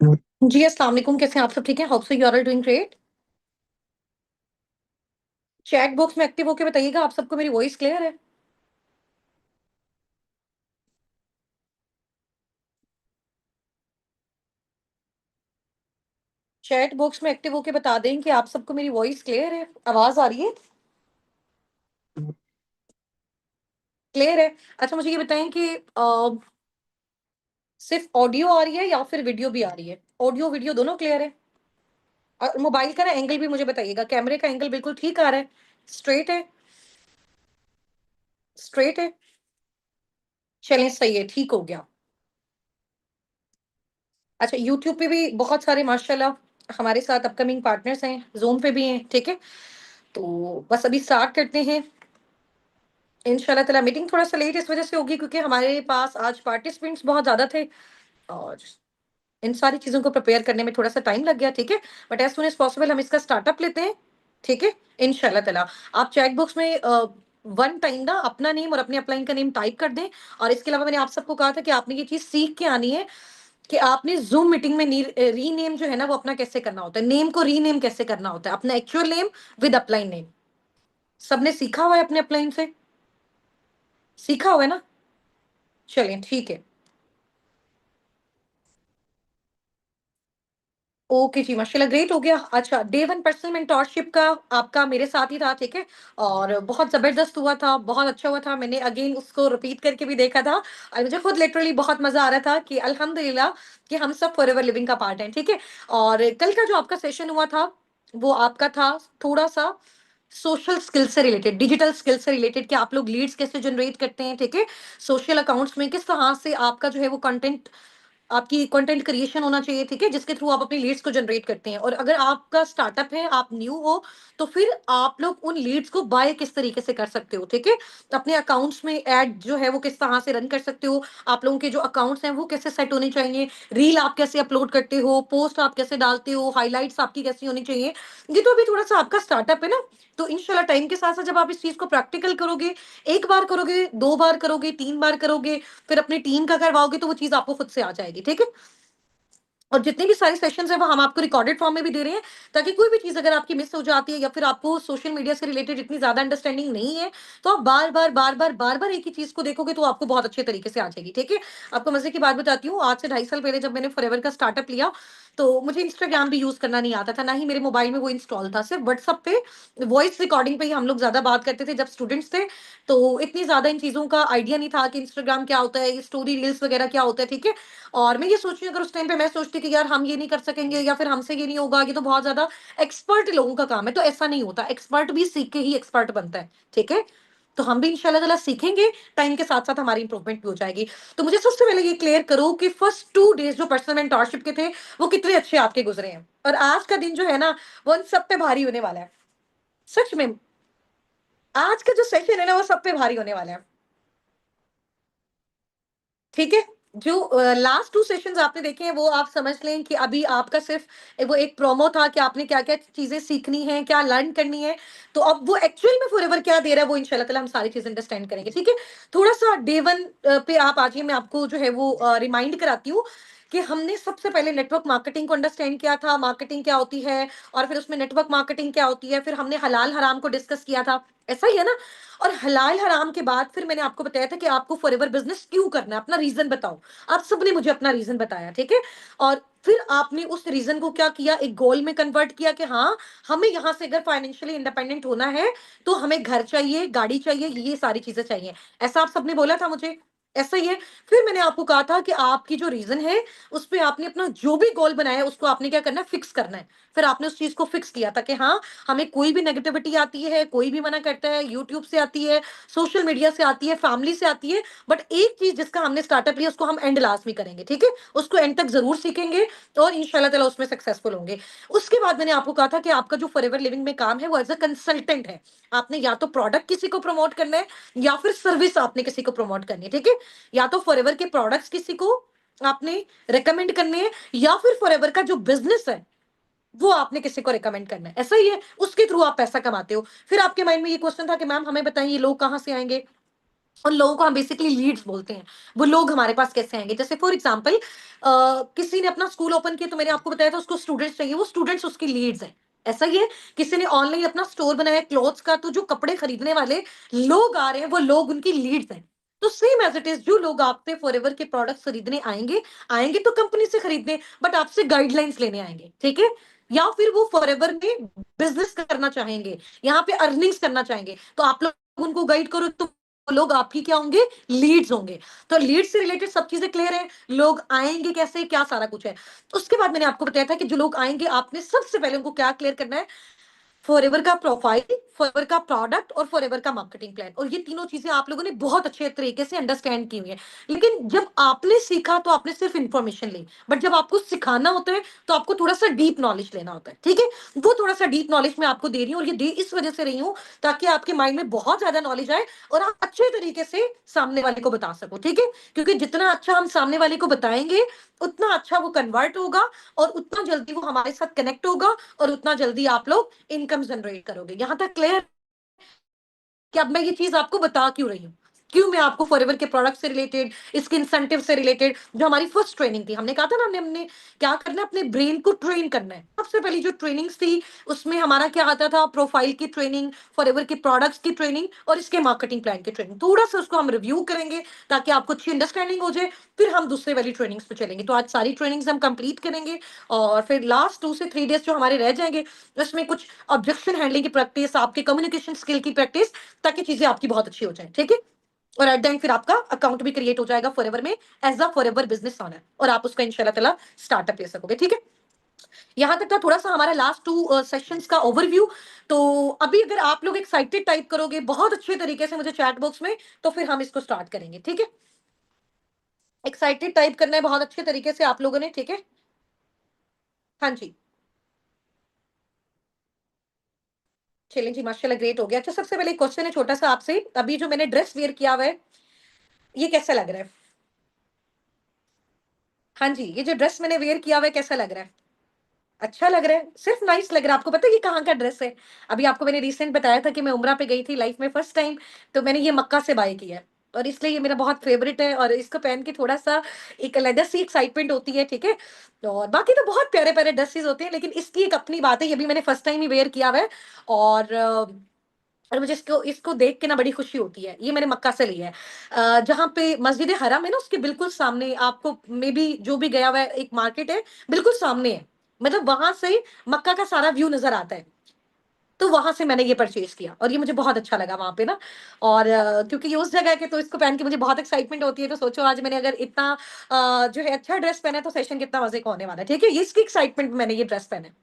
जी, अस्सलाम वालेकुम। कैसे हैं आप? सब ठीक है? Hope so you are all doing great. Chat box में एक्टिव होके बताइएगा आप सबको मेरी वॉइस क्लियर है? चैट बॉक्स में एक्टिव होके बता दें कि आप सबको मेरी वॉइस क्लियर है, आवाज आ रही है? क्लियर है। अच्छा, मुझे ये बताएं कि सिर्फ ऑडियो आ रही है या फिर वीडियो भी आ रही है? ऑडियो वीडियो दोनों क्लियर है? और मोबाइल का ना एंगल भी मुझे बताइएगा, कैमरे का एंगल बिल्कुल ठीक आ रहा है? स्ट्रेट है? स्ट्रेट है? चलें, सही है, ठीक हो गया। अच्छा, यूट्यूब पे भी बहुत सारे माशाल्लाह हमारे साथ अपकमिंग पार्टनर्स हैं, ज़ूम पे भी हैं, ठीक है? तो बस अभी स्टार्ट करते हैं। इंशाल्लाह ताला मीटिंग थोड़ा-सा लेट इस वज़ह से होगी क्योंकि हमारे पास आज पार्टिसिपेंट्स बहुत ज़्यादा थे और इन सारी चीज़ों को प्रिपेयर करने में थोड़ा-सा टाइम लग गया, ठीक है? But as soon as possible हम इसका स्टार्टअप लेते हैं, ठीक है? इंशाल्लाह ताला। आप चैट बॉक्स में वन टाइम ना अपना नेम और अपने अपलाइन का नेम टाइप कर दें और इसके अलावा मैंने आप सबको कहा था कि आपने ये चीज़ सीख के आनी है कि आपने ज़ूम मीटिंग में रीनेम जो है ना वो अपना कैसे करना होता है, नेम को रीनेम कैसे करना होता है, अपना actual name with upline name. सबने सीखा हुआ है अपने अपलाइन से? सीखा हुआ है ना? चलें, ठीक है। ओके जी, माशाल्लाह ग्रेट हो गया। अच्छा, डे 1 पर्सनल मेंटोरशिप का आपका मेरे साथ ही था, ठीक है? और बहुत ज़बरदस्त हुआ था, बहुत अच्छा हुआ था। मैंने अगेन उसको रिपीट करके भी देखा था और मुझे खुद लिटरली बहुत मज़ा आ रहा था कि अल्हम्दुलिल्लाह कि हम सब फॉरएवर लिविंग का पार्ट हैं, ठीक है? और कल का जो आपका सेशन हुआ था, वो आपका था थोड़ा-सा सोशल स्किल से रिलेटेड, डिजिटल स्किल से रिलेटेड कि आप लोग लीड्स कैसे जनरेट करते हैं, ठीक है? सोशल अकाउंट्स में किस तरह से आपका जो है वो कंटेंट आपकी कंटेंट क्रिएशन होना चाहिए, ठीक है? जिसके थ्रू आप अपनी लीड्स को जनरेट करते हैं और अगर आपका स्टार्टअप है, आप न्यू हो, तो फिर आप लोग उन लीड्स को बाय किस तरीके से कर सकते हो, ठीक है? तो अपने अकाउंट्स में ऐड जो है वो किस तरह से रन कर सकते हो, आप लोगों के जो अकाउंट्स हैं वो कैसे सेट होने चाहिए, रील आप कैसे अपलोड करते हो, पोस्ट आप कैसे डालते हो, हाइलाइट्स आपकी कैसी होनी चाहिए। ये तो अभी थोड़ा-सा आपका स्टार्टअप है ना, तो इंशाल्लाह टाइम के साथ-साथ जब आप इस चीज़ को प्रैक्टिकल करोगे, 1 बार करोगे, 2 बार करोगे, 3 बार करोगे, फिर अपनी टीम का करवाओगे तो वो चीज़ आपको खुद से आ जाएगी, ठीक है? और जितने भी सारे सेशंस हैं वो हम आपको रिकॉर्डेड फॉर्म में भी दे रहे हैं ताकि कोई भी चीज़ अगर आपकी मिस हो जाती है या फिर आपको सोशल मीडिया से रिलेटेड इतनी ज़्यादा अंडरस्टैंडिंग नहीं है, तो आप बार-बार, बार-बार, बार-बार एक ही चीज़ को देखोगे तो आपको बहुत अच्छे तरीके से आ जाएगी, ठीक है? आपको मज़े की बात बताती हूँ, आज से 2.5 साल पहले जब मैंने फॉरएवर का स्टार्टअप लिया, तो मुझे इंस्टाग्राम भी यूज़ करना नहीं आता था, ना ही मेरे मोबाइल में वो इंस्टॉल था, सिर्फ व्हाट्सएप पे वॉइस रिकॉर्डिंग पे ही हम लोग ज़्यादा बात करते थे जब स्टूडेंट्स थे, तो इतनी ज़्यादा इन चीज़ों का आइडिया नहीं था कि इंस्टाग्राम क्या होता है, स्टोरी रील्स वगैरह क्या होता है, ठीक है? और मैं ये सोच रही हूँ अगर उस टाइम पे मैं सोचती कि यार हम ये नहीं कर सकेंगे या फिर हमसे ये नहीं होगा, ये तो बहुत ज़्यादा एक्सपर्ट लोगों का काम है, तो ऐसा नहीं होता। एक्सपर्ट भी सीख के ही एक्सपर्ट बनता है, ठीक है? तो हम भी इंशाल्लाह ताला सीखेंगे, टाइम के साथ-साथ हमारी इंप्रूवमेंट भी हो जाएगी। तो मुझे सबसे पहले ये क्लियर करो कि फर्स्ट 2 डेज़ जो पर्सनल मेंटरशिप के थे, वो कितने अच्छे आपके गुज़रे हैं? और आज का दिन जो है ना, वो उन सब पे भारी होने वाला है। सच में, आज का जो सेशन है ना, वो सब पे भारी होने वाला है। ठीक है? जो लास्ट 2 सेशंस आपने देखे हैं वो आप समझ लें कि अभी आपका सिर्फ़ वो एक प्रोमो था कि आपने क्या-क्या चीज़ें सीखनी है, क्या लर्न करनी है। तो अब वो एक्चुअल में फॉरएवर क्या दे रहा है वो इंशाल्लाह ताला हम सारी चीज़ें अंडरस्टैंड करेंगे, ठीक है? थोड़ा-सा डे 1 पे आप आ जाइए, मैं आपको जो है वो रिमाइंड कराती हूँ कि हमने सबसे पहले नेटवर्क मार्केटिंग को अंडरस्टैंड किया था, मार्केटिंग क्या होती है और फिर उसमें नेटवर्क मार्केटिंग क्या होती है, फिर हमने हलाल-हराम को डिस्कस किया था। ऐसा ही है ना? और हलाल हराम के बाद फिर मैंने आपको बताया था कि आपको फॉरएवर बिज़नेस क्यों करना है, अपना रीज़न बताओ। आप सबने मुझे अपना रीज़न बताया, ठीक है? और फिर आपने उस रीज़न को क्या किया, एक गोल में कन्वर्ट किया कि हाँ, हमें यहाँ से अगर फाइनेंशियली इंडिपेंडेंट होना है, तो हमें घर चाहिए, गाड़ी चाहिए, ये सारी चीज़ें चाहिए। ऐसा आप सबने बोला था मुझे, ऐसा ही है। फिर मैंने आपको कहा था कि आपकी जो रीज़न है, उस पे आपने अपना जो भी गोल बनाया है, उसको आपने क्या करना है, फिक्स करना है। फिर आपने उस चीज़ को फिक्स किया था कि हाँ, हमें कोई भी नेगेटिविटी आती है, कोई भी मना करता है, यूट्यूब से आती है, सोशल मीडिया से आती है, फैमिली से आती है, बट एक चीज़ जिसका हमने स्टार्टअप लिया उसको हम एंड लास्ट में करेंगे, ठीक है? उसको एंड तक ज़रूर सीखेंगे और इंशाल्लाह ताला उसमें सक्सेसफुल होंगे। उसके बाद मैंने आपको कहा था कि आपका जो फॉरएवर लिविंग में काम है वो एज़ अ कंसल्टेंट है। आपने या तो प्रोडक्ट किसी को प्रमोट करना है या फिर सर्विस आपने किसी को प्रमोट करनी है, ठीक है? या तो फॉरएवर के प्रोडक्ट्स किसी को आपने रिकमेंड करने हैं या फिर फॉरएवर का जो बिज़नेस है वो आपने किसी को रिकमेंड करना है, ऐसा ही है, उसके थ्रू आप पैसा कमाते हो। फिर आपके माइंड में ये क्वेश्चन था कि मैम हमें बताइए ये लोग कहाँ से आएँगे? उन लोगों को हम बेसिकली लीड्स बोलते हैं। वो लोग हमारे पास कैसे आएँगे? जैसे फॉर एग्ज़ाम्पल किसी ने अपना स्कूल ओपन किया तो मैंने आपको बताया था उसको स्टूडेंट्स चाहिए, वो स्टूडेंट्स उसकी लीड्स हैं। ऐसा ही है, किसी ने ऑनलाइन अपना स्टोर बनाया है क्लॉथ्स का, तो जो कपड़े खरीदने वाले लोग आ रहे हैं, वो लोग उनकी लीड्स हैं। तो सेम एज़ इट इज़ जो लोग आपसे फॉरएवर के प्रोडक्ट्स खरीदने आएँगे, आएँगे तो कंपनी से खरीदने, बट आपसे गाइडलाइंस लेने आएँगे, ठीक है? या फिर वो फॉरएवर में बिज़नेस करना चाहेंगे, यहाँ पे अर्निंग्स करना चाहेंगे, तो आप लोग उनको गाइड करो तो लोग आपकी क्या होंगे? लीड्स होंगे। तो लीड्स से रिलेटेड सब चीज़ें क्लियर है, लोग आएँगे कैसे, क्या सारा कुछ है। उसके बाद मैंने आपको बताया था कि जो लोग आएँगे आपने सबसे पहले उनको क्या क्लियर करना है, फॉरएवर का प्रोफाइल, फॉरएवर का प्रोडक्ट और फॉरएवर का मार्केटिंग प्लान, और ये तीनों चीजें आप लोगों ने बहुत अच्छे तरीके से अंडरस्टैंड की हुई है। लेकिन जब आपने सीखा तो आपने सिर्फ इंफॉर्मेशन ली, बट जब आपको सिखाना होता है तो आपको थोड़ा सा डीप नॉलेज लेना होता है, ठीक है? वो थोड़ा सा डीप नॉलेज मैं आपको दे रही हूँ, और ये दे इस वजह से रही हूँ ताकि आपके माइंड में बहुत ज्यादा नॉलेज आए और आप अच्छे तरीके से सामने वाले को बता सको, ठीक है? क्योंकि जितना अच्छा हम सामने वाले को बताएंगे उतना अच्छा वो कन्वर्ट होगा, और उतना जल्दी वो हमारे साथ कनेक्ट होगा, और उतना जल्दी आप लोग इनकम जनरेट करोगे। यहाँ तक क्लियर कि अब मैं ये चीज़ आपको बता क्यों रही हूँ? क्यों मैं आपको फॉरएवर के प्रोडक्ट से रिलेटेड, इसके इंसेंटिव से रिलेटेड, जो हमारी फर्स्ट ट्रेनिंग थी, हमने कहा था ना हमने हमने क्या करना है, अपने ब्रेन को ट्रेन करना है। सबसे पहली जो ट्रेनिंग्स थी, उसमें हमारा क्या आता था, प्रोफाइल की ट्रेनिंग, फॉरएवर के प्रोडक्ट्स की ट्रेनिंग और इसके मार्केटिंग प्लान की ट्रेनिंग। थोड़ा-सा उसको हम रिव्यू करेंगे ताकि आपको अच्छी अंडरस्टैंडिंग हो जाए, फिर हम दूसरे वाली ट्रेनिंग्स पे चलेंगे। तो आज सारी ट्रेनिंग्स हम कंप्लीट करेंगे, और फिर लास्ट 2 से 3 डेज़ जो हमारे रह जाएँगे, उसमें कुछ ऑब्जेक्शन हैंडलिंग की प्रैक्टिस, आपके कम्युनिकेशन स्किल की प्रैक्टिस, ताकि चीजें आपकी बहुत अच्छी हो जाए, ठीक है? और एट द एंड फिर आपका अकाउंट भी क्रिएट हो जाएगा फॉरएवर में as a forever business owner, और आप उसका इंशाल्लाह ताला स्टार्टअप ले सकोगे, ठीक है? यहाँ तक था थोड़ा सा हमारा लास्ट 2 सेशंस का ओवरव्यू। तो अभी अगर आप लोग एक्साइटेड टाइप करोगे बहुत अच्छे तरीके से मुझे चैट बॉक्स में, तो फिर हम इसको स्टार्ट करेंगे, ठीक है? एक्साइटेड टाइप करना है बहुत अच्छे तरीके से आप लोगों ने, ठीक है? हाँ जी। चलें जी, माशाल्लाह ग्रेट हो गया। अच्छा, सबसे पहले एक क्वेश्चन है छोटा सा आपसे, अभी जो मैंने ड्रेस वियर किया हुआ है, ये कैसा लग रहा है? हाँ जी, ये जो ड्रेस मैंने वियर किया हुआ है कैसा लग रहा है? अच्छा लग रहा है, सिर्फ नाइस लग रहा है। आपको पता है ये कहाँ का ड्रेस है? अभी आपको मैंने रिसेंट बताया था कि मैं उम्रा पे गई थी लाइफ में फर्स्ट टाइम, तो मैंने ये मक्का से बाय किया है, और इसलिए ये मेरा बहुत फेवरेट है, और इसको पहन के थोड़ा-सा एक अलग सी एक्साइटमेंट होती है, ठीक है? और बाकी तो बहुत प्यारे-प्यारे ड्रेसेस होते हैं, लेकिन इसकी एक अपनी बात है, ये भी मैंने फर्स्ट टाइम ही वियर किया हुआ है, और मुझे इसको इसको देख के ना बड़ी खुशी होती है। ये मैंने मक्का से लिया है। जहाँ पे मस्जिद हरम है ना, उसके बिल्कुल सामने आपको मे बी जो भी गया हुआ है, एक मार्केट है, बिल्कुल सामने है। मतलब वहाँ से मक्का का सारा व्यू नज़र आता है। तो वहाँ से मैंने ये परचेज़ किया, और ये मुझे बहुत अच्छा लगा वहाँ पे ना, और क्योंकि ये उस जगह के, तो इसको पहन के मुझे बहुत एक्साइटमेंट होती है। तो सोचो आज मैंने अगर इतना जो है अच्छा ड्रेस पहना है, तो सेशन कितना मज़े का होने वाला है, ठीक है? ये इसकी एक्साइटमेंट में मैंने ये ड्रेस पहना है।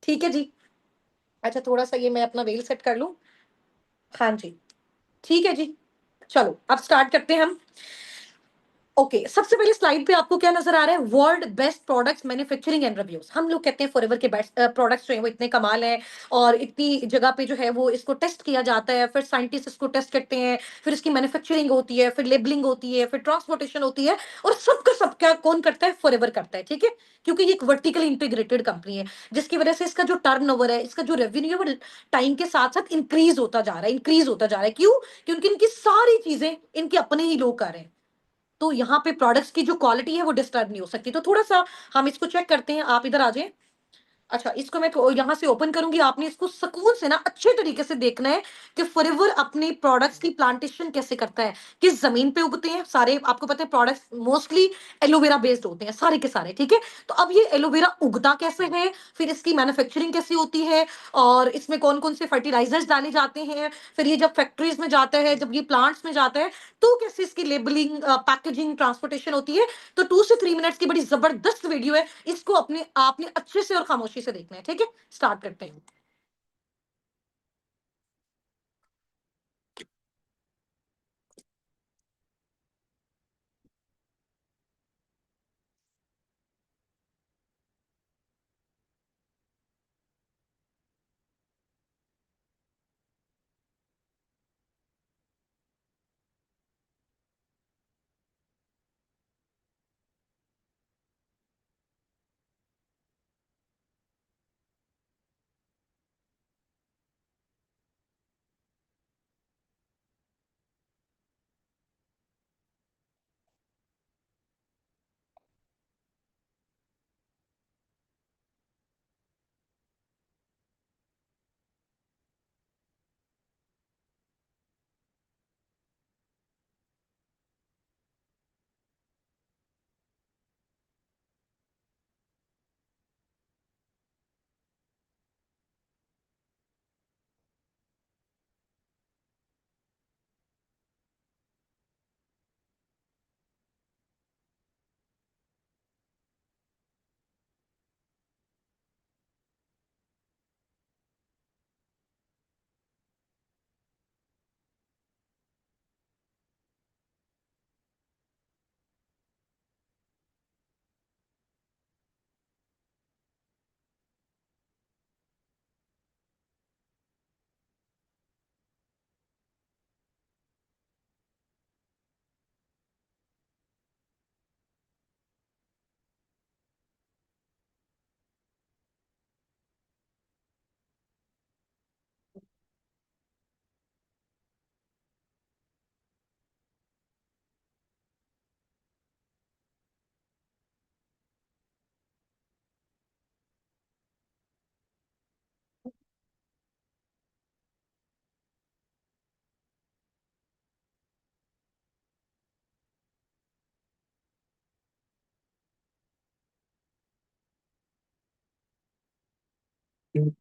ठीक है जी। अच्छा, थोड़ा-सा ये मैं अपना वेल सेट कर लूँ। हाँ जी। ठीक है जी। चलो, अब स्टार्ट करते हैं हम। ओके, सबसे पहले स्लाइड पे आपको क्या नज़र आ रहा है? World best products manufacturing and reviews. हम लोग कहते हैं फॉरएवर के बेस्ट प्रोडक्ट्स जो हैं वो इतने कमाल हैं, और इतनी जगह पे जो है वो इसको टेस्ट किया जाता है, फिर साइंटिस्ट इसको टेस्ट करते हैं, फिर इसकी मैन्युफैक्चरिंग होती है, फिर लेबलिंग होती है, फिर ट्रांसपोर्टेशन होती है, और सबका सब क्या कौन करता है? फॉरएवर करता है, ठीक है? क्योंकि ये एक वर्टिकली इंटीग्रेटेड कंपनी है, जिसकी वजह से इसका जो टर्नओवर है, इसका जो रेवेन्यू है, वो टाइम के साथ-साथ इंक्रीज़ होता जा रहा है, इंक्रीज़ होता जा रहा है। क्यों? क्योंकि इनकी सारी चीज़ें इनके अपने ही लोग कर रहे हैं। तो यहाँ पे प्रोडक्ट्स की जो क्वालिटी है वो डिस्टर्ब नहीं हो सकती। तो थोड़ा-सा हम इसको चेक करते हैं, आप इधर आ जाएँ। अच्छा, इसको मैं थो यहाँ से ओपन करूँगी, आपने इसको सुकून से ना अच्छे तरीके से देखना है कि फ़ॉरएवर अपने प्रोडक्ट्स की प्लांटेशन कैसे करता है, किस ज़मीन पे उगते हैं सारे, आपको पता है प्रोडक्ट्स मोस्टली एलोवेरा बेस्ड होते हैं, सारे के सारे, ठीक है? तो अब ये एलोवेरा उगता कैसे है, फिर इसकी मैन्युफैक्चरिंग कैसे होती है, और इसमें कौन-कौन से फर्टिलाइज़र्स डाले जाते हैं, फिर ये जब फैक्ट्रीज़ में जाता है, जब ये प्लांट्स में जाता है, तो कैसे इसकी लेबलिंग, पैकेजिंग, ट्रांसपोर्टेशन होती है। तो 2 से 3 मिनट्स की बड़ी ज़बरदस्त वीडियो है। इसको अपने आपने अच्छे से और खामोशी से देखना है, ठीक है? स्टार्ट करते हैं। हुँ,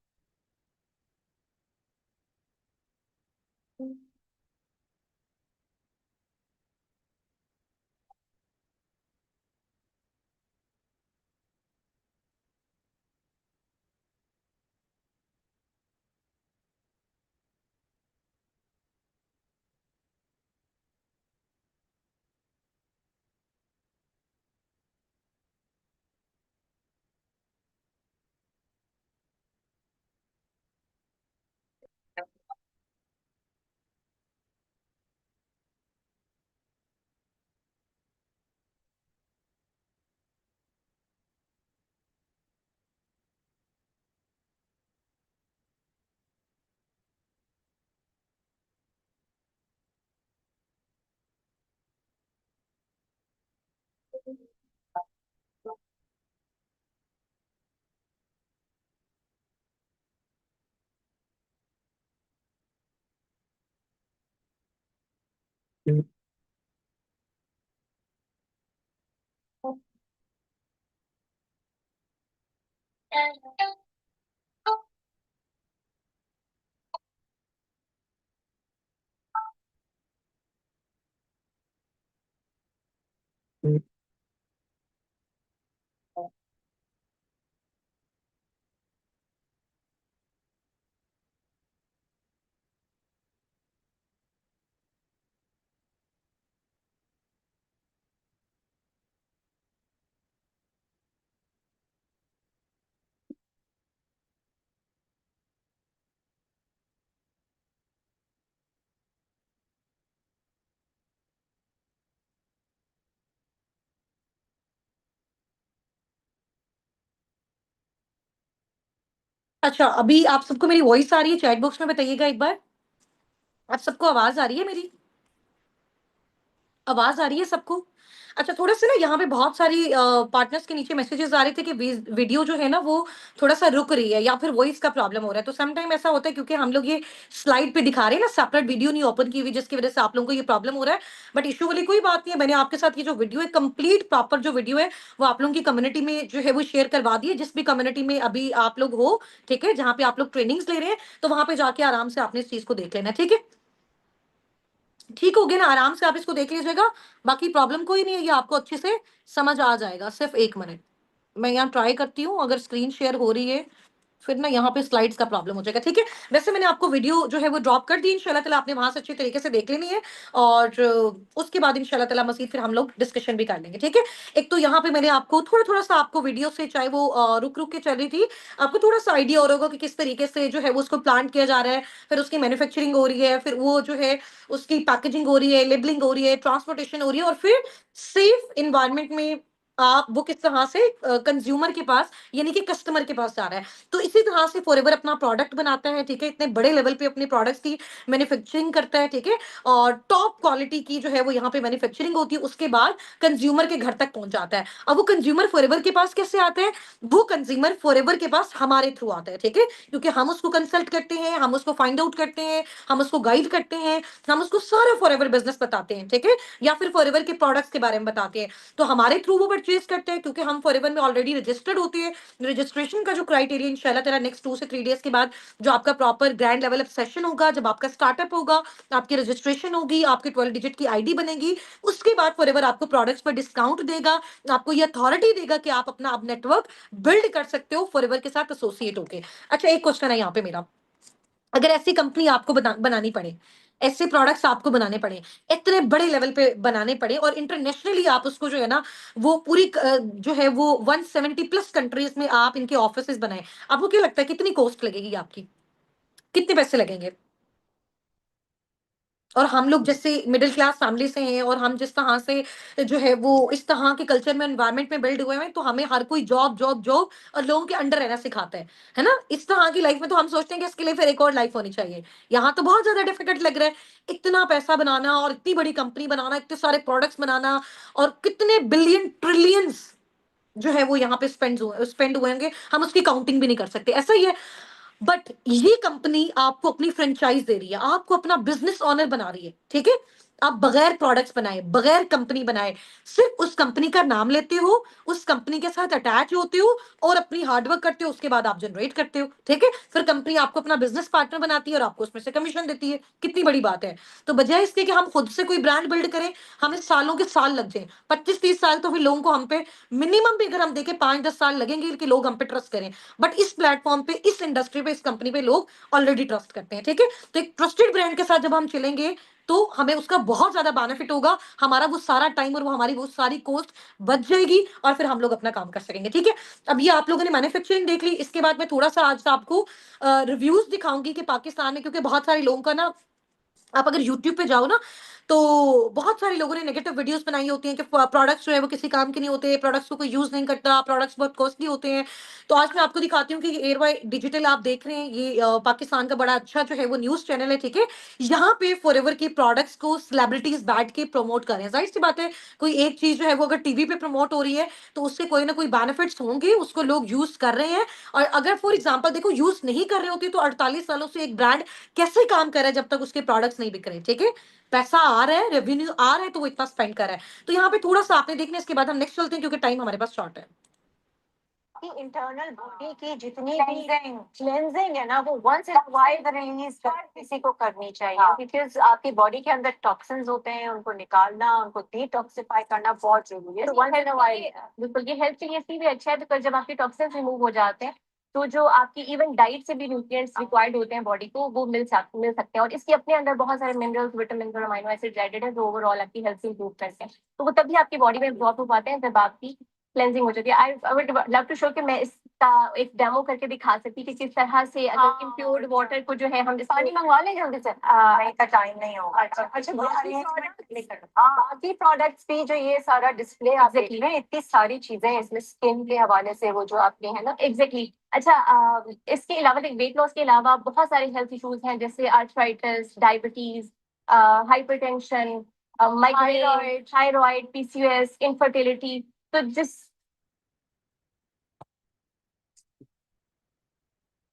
हुँ, हुँ। अच्छा, अभी आप सबको मेरी वॉइस आ रही है? चैट बॉक्स में बताइएगा एक बार। आप सबको आवाज़ आ रही है मेरी? आवाज़ आ रही है सबको? अच्छा, थोड़ा-सा ना यहाँ पे बहुत सारी पार्टनर्स के नीचे मैसेजेस आ रहे थे कि वीडियो जो है ना वो थोड़ा-सा रुक रही है या फिर वॉइस का प्रॉब्लम हो रहा है। तो सम टाइम ऐसा होता है क्योंकि हम लोग ये स्लाइड पे दिखा रहे हैं ना, सेपरेट वीडियो नहीं ओपन की हुई, जिसकी वज़ह से आप लोगों को ये प्रॉब्लम हो रहा है। बट इश्यू वाली कोई बात नहीं है। मैंने आपके साथ ये जो वीडियो है, कंप्लीट प्रॉपर जो वीडियो है, वो आप लोगों की कम्युनिटी में जो है वो शेयर करवा दी है। जिस भी कम्युनिटी में अभी आप लोग हो, ठीक है? जहाँ पे आप लोग ट्रेनिंग्स ले रहे हैं, तो वहाँ पे जाके आराम से आपने इस चीज़ को देख लेना है, ठीक है? ठीक हो गया ना? आराम से आप इसको देख लीजिएगा। बाकी प्रॉब्लम कोई नहीं है, ये आपको अच्छे से समझ आ जाएगा। सिर्फ़ 1 मिनट, मैं यहाँ ट्राई करती हूँ, अगर स्क्रीन शेयर हो रही है, फिर ना यहाँ पे स्लाइड्स का प्रॉब्लम हो जाएगा, ठीक है? वैसे मैंने आपको वीडियो जो है वो ड्रॉप कर दी इंशाल्लाह ताला, आपने वहाँ से अच्छे तरीके से देख लेनी है और उसके बाद इंशाल्लाह ताला मज़ीद फिर हम लोग डिस्कशन भी कर लेंगे, ठीक है? एक तो यहाँ पे मैंने आपको थोड़ा-थोड़ा सा आपको वीडियो से, चाहे वो रुक-रुक के चल रही थी, आपको थोड़ा-सा आइडिया हो रहा होगा कि किस तरीके से जो है वो उसको प्लांट किया जा रहा है, फिर उसकी मैन्युफैक्चरिंग हो रही है, फिर वो जो है उसकी पैकेजिंग हो रही है, लेबलिंग हो रही है, ट्रांसपोर्टेशन हो रही है और फिर सेफ एनवायरनमेंट में वो किस तरह से कंज्यूमर के पास यानी कि कस्टमर के पास जा रहा है। तो इसी तरह से फॉरएवर अपना प्रोडक्ट बनाता है, ठीक है? इतने बड़े लेवल पे अपने प्रोडक्ट्स की मैन्युफैक्चरिंग करता है, ठीक है? और टॉप क्वालिटी की जो है वो यहाँ पे मैन्युफैक्चरिंग होती है, उसके बाद कंज्यूमर के घर तक पहुँच जाता है। अब वो कंज्यूमर फॉरएवर के पास कैसे आता है? वो कंज्यूमर फॉरएवर के पास हमारे थ्रू आता है, ठीक है? क्योंकि हम उसको कंसल्ट करते हैं, हम उसको फाइंड आउट करते हैं, हम उसको गाइड करते हैं, हम उसको सारा फॉरएवर बिज़नेस बताते हैं, ठीक है? या फिर फॉरएवर के प्रोडक्ट्स के बारे में बताते हैं। तो हमारे थ्रू वो परचेज़ करते हैं क्योंकि हम फॉरएवर में ऑलरेडी रजिस्टर्ड होते हैं। रजिस्ट्रेशन का जो क्राइटेरिया इंशाल्लाह ताला नेक्स्ट 2 से 3 डेज़ के बाद जो आपका proper grand level of session होगा, जब आपका स्टार्टअप होगा, आपकी रजिस्ट्रेशन होगी, आपकी 12 डिजिट की आईडी बनेगी, उसके बाद फॉरएवर आपको प्रोडक्ट्स पर डिस्काउंट देगा, आपको ये अथॉरिटी देगा कि आप अपना अब नेटवर्क बिल्ड कर सकते हो फॉरएवर के साथ एसोसिएट होके। अच्छा, एक क्वेश्चन है यहाँ पे मेरा, अगर ऐसी कंपनी आपको बनानी पड़े, ऐसे प्रोडक्ट्स आपको बनाने पड़े, इतने बड़े लेवल पे बनाने पड़े और इंटरनेशनली आप उसको जो है ना, वो पूरी जो है वो 170 प्लस कंट्रीज़ में आप इनके ऑफिसेज़ बनाएँ। आपको क्या लगता है कितनी कॉस्ट लगेगी आपकी? कितने पैसे लगेंगे? और हम लोग जैसे मिडल क्लास फैमिली से हैं और हम जिस तरह से जो है वो इस तरह के कल्चर में एनवायरनमेंट में बिल्ड हुए हैं, तो हमें हर कोई जॉब जॉब जॉब और लोगों के अंडर रहना सिखाता है ना? इस तरह की लाइफ में तो हम सोचते हैं कि इसके लिए फिर एक और लाइफ होनी चाहिए। यहाँ तो बहुत ज्यादा डिफिकल्ट लग रहा है, इतना पैसा बनाना और इतनी बड़ी कंपनी बनाना, इतने सारे प्रोडक्ट्स बनाना और कितने बिलियन ट्रिलियंस जो है वो यहाँ पे स्पेंड हुए होंगे, हम उसकी काउंटिंग भी नहीं कर सकते, ऐसा ही है। बट ये कंपनी आपको अपनी फ्रेंचाइज दे रही है, आपको अपना बिजनेस ऑनर बना रही है, ठीक है? आप बगैर प्रोडक्ट्स बनाए, बगैर कंपनी बनाए, सिर्फ उस कंपनी का नाम लेते हो, उस कंपनी के साथ अटैच होते हो और अपनी हार्डवर्क करते हो, उसके बाद आप जनरेट करते हो, ठीक है? फिर कंपनी आपको अपना बिजनेस पार्टनर बनाती है और आपको उसमें से कमीशन देती है। कितनी बड़ी बात है। तो बजाय इसके कि हम खुद से कोई ब्रांड बिल्ड करें, हमें सालों के साल लग जाए, 25-30 साल, तो फिर लोगों को हम पे मिनिमम भी अगर हम देखें 5-10 साल लगेंगे कि लोग हम पे ट्रस्ट करें। बट इस प्लेटफॉर्म पे, इस इंडस्ट्री पे, इस कंपनी पे लोग ऑलरेडी ट्रस्ट करते हैं, ठीक है? तो एक ट्रस्टेड ब्रांड के साथ जब हम चलेंगे, तो हमें उसका बहुत ज्यादा बेनिफिट होगा। हमारा वो सारा टाइम और वो हमारी वो सारी कॉस्ट बच जाएगी और फिर हम लोग अपना काम कर सकेंगे, ठीक है? अब ये आप लोगों ने मैन्युफैक्चरिंग देख ली। इसके बाद मैं थोड़ा सा आज आपको रिव्यूज दिखाऊंगी कि पाकिस्तान में, क्योंकि बहुत सारे लोगों का ना, आप अगर यूट्यूब पे जाओ ना, तो बहुत सारे लोगों ने नेगेटिव वीडियोस बनाई होती हैं कि प्रोडक्ट्स जो है वो किसी काम के नहीं होते, प्रोडक्ट्स को कोई यूज नहीं करता, प्रोडक्ट्स बहुत कॉस्टली होते हैं। तो आज मैं आपको दिखाती हूँ कि एयर वाई डिजिटल आप देख रहे हैं, ये पाकिस्तान का बड़ा अच्छा जो है वो न्यूज चैनल है, ठीक है? यहाँ पे फॉरएवर के प्रोडक्ट्स को सेलिब्रिटीज बैठ के प्रमोट कर रहे हैं। जाहिर सी बात है, कोई एक चीज जो है वो अगर टीवी पे प्रमोट हो रही है, तो उससे कोई ना कोई बेनिफिट्स होंगे, उसको लोग यूज कर रहे हैं। और अगर फॉर एग्जाम्पल देखो, यूज नहीं कर रहे होते तो 48 सालों से एक ब्रांड कैसे काम कर रहा है जब तक उसके प्रोडक्ट्स नहीं बिक रहे, ठीक है? पैसा आ रहा है, रेवेन्यू आ रहा है, तो वो इतना स्पेंड कर रहा है। तो यहाँ पे थोड़ा सा आपने देखना, इसके बाद हम नेक्स्ट चलते हैं क्योंकि टाइम हमारे पास शॉर्ट है। कि इंटरनल बॉडी की जितनी भी क्लेंजिंग है ना, वो वंस इन वाइल रिलीज हर किसी को करनी चाहिए, बिकॉज आपकी बॉडी के अंदर टॉक्सिन्स होते हैं, उनको निकालना, उनको डिटॉक्सिफाई करना बहुत जरूरी है। तो वंस इन वाइल बिल्कुल, ये हेल्थ के लिए इसलिए भी अच्छा है, बिकॉज जब आपके टॉक्सिन्स रिमूव हो जाते हैं, तो जो आपकी इवन डाइट से भी न्यूट्रिएंट्स रिक्वायर्ड होते हैं बॉडी को, वो मिल सकते हैं। और इसके अपने अंदर बहुत सारे मिनरल्स, विटामिन और अमीनो एसिड एडेड है, जो ओवरऑल आपकी हेल्थ से इंप्रूव करते हैं। तो वो तभी आपकी बॉडी में एब्जॉर्ब हो पाते हैं जब आपकी क्लेंजिंग हो जाती है। I would love to show कि मैं इसका एक डेमो करके दिखा सकती कि किस तरह से अगर इम्प्योर्ड वाटर को जो है हम पानी मंगवा लें जल्दी से। का टाइम नहीं होगा। अच्छा, बाकी प्रोडक्ट्स भी जो ये सारा डिस्प्ले आप देख रहे हैं, इतनी सारी चीजें हैं इसमें स्किन के हवाले से, वो जो आपके है ना। एग्जैक्टली। अच्छा, इसके अलावा वेट लॉस के अलावा बहुत सारे हेल्थ इश्यूज हैं, जैसे arthritis, diabetes, hypertension, migraine, thyroid, PCOS, infertility. तो जिस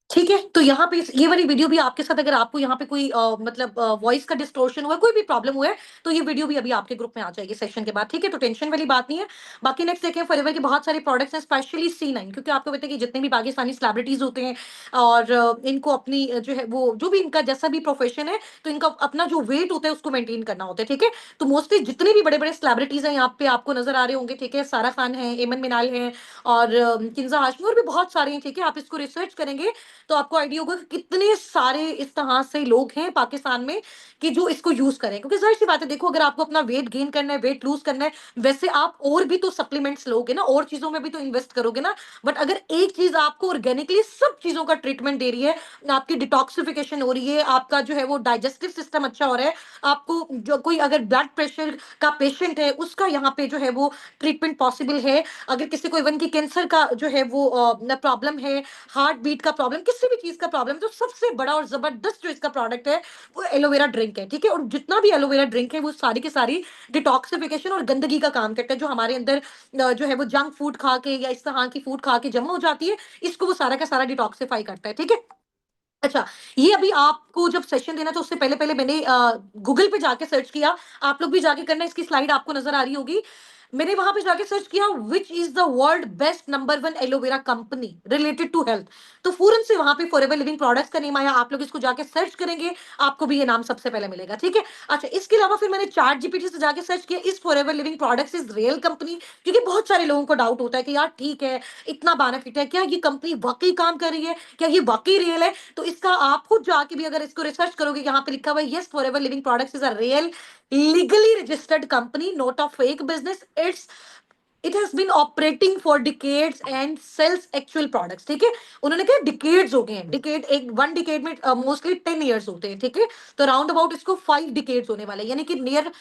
ठीक है, तो यहाँ पे ये वाली वीडियो भी आपके साथ, अगर आपको यहाँ पे कोई मतलब वॉइस का डिस्टोर्शन हुआ है, कोई भी प्रॉब्लम हुआ है, तो ये वीडियो भी अभी आपके ग्रुप में आ जाएगी सेशन के बाद, ठीक है? तो टेंशन वाली बात नहीं है। बाकी नेक्स्ट देखें, फॉरएवर के बहुत सारे प्रोडक्ट्स हैं, स्पेशली C9, क्योंकि आपको पता है कि जितने भी पाकिस्तानी सेलिब्रिटीज होते हैं और इनको अपनी जो है वो, जो भी इनका जैसा भी प्रोफेशन है, तो इनका अपना जो वेट होता है उसको मेंटेन करना होता है, ठीक है? तो मोस्टली जितने भी बड़े बड़े सेलिब्रिटीज हैं यहाँ पे आपको नजर आ रहे होंगे, ठीक है? सारा खान है, एमन मिनाल है, और किन्जा हाशमी, और भी बहुत सारे हैं, ठीक है? आप इसको रिसर्च करेंगे तो आपको आइडिया होगा कि कितने सारे इस तरह से लोग हैं पाकिस्तान में कि जो इसको यूज करें। क्योंकि जाहिर सी बात है, देखो, अगर आपको अपना वेट गेन करना है, वेट लूज करना है, वैसे आप और भी तो सप्लीमेंट्स लोगे ना, और चीजों में भी तो इन्वेस्ट करोगे ना। बट अगर एक चीज आपको ऑर्गेनिकली सब चीजों का ट्रीटमेंट दे रही है, आपकी डिटॉक्सिफिकेशन हो रही है, आपका जो है वो डाइजेस्टिव सिस्टम अच्छा हो रहा है, आपको जो कोई अगर ब्लड प्रेशर का पेशेंट है उसका यहाँ पे जो है वो ट्रीटमेंट पॉसिबल है, अगर किसी को इवन की कैंसर का जो है वो प्रॉब्लम है, हार्ट बीट का प्रॉब्लम, किसी भी चीज का प्रॉब्लम, तो सबसे बड़ा और जबरदस्त जो इसका प्रोडक्ट है वो एलोवेरा ड्रिंक है, ठीक है? और जितना भी एलोवेरा ड्रिंक है वो सारी की सारी डिटॉक्सिफिकेशन और गंदगी का काम करता है, जो हमारे अंदर जो है वो जंक फूड खा के या इस तरह की फूड खा के जमा हो जाती है, इसको वो सारा का सारा डिटॉक्सिफाई करता है, ठीक है? अच्छा, ये अभी आपको जब सेशन देना, तो उससे पहले पहले मैंने गूगल पे जाके सर्च किया, आप लोग भी जाके करना, इसकी स्लाइड आपको नजर आ रही होगी। मैंने वहां पे जाके सर्च किया, which is the world best number 1 aloe vera company related to health. तो फौरन से वहां पे फॉरएवर लिविंग प्रोडक्ट्स का नेम आया। आप लोग इसको जाके सर्च करेंगे, आपको भी ये नाम सबसे पहले मिलेगा, ठीक है? अच्छा, इसके अलावा फिर मैंने चैट जीपीटी से जाके सर्च किया, इस forever living products is real company, क्योंकि बहुत सारे लोगों को डाउट होता है कि यार ठीक है, इतना बेनिफिट है, क्या ये कंपनी वाकई काम कर रही है, क्या ये वाकई रियल है? तो इसका आप खुद जाके भी अगर इसको रिसर्च करोगे, यहाँ पे लिखा हुआ है, yes, forever living products is a real legally registered company, not a fake business, it has been operating for decades and sells actual products, ठीक है? उन्होंने कहा डिकेड्स हो गए हैं, डिकेड, एक वन डिकेड में मोस्टली 10 ईयर्स होते हैं, ठीक है? तो राउंड अबाउट इसको 5 डिकेड्स होने वाले हैं, यानी कि नियर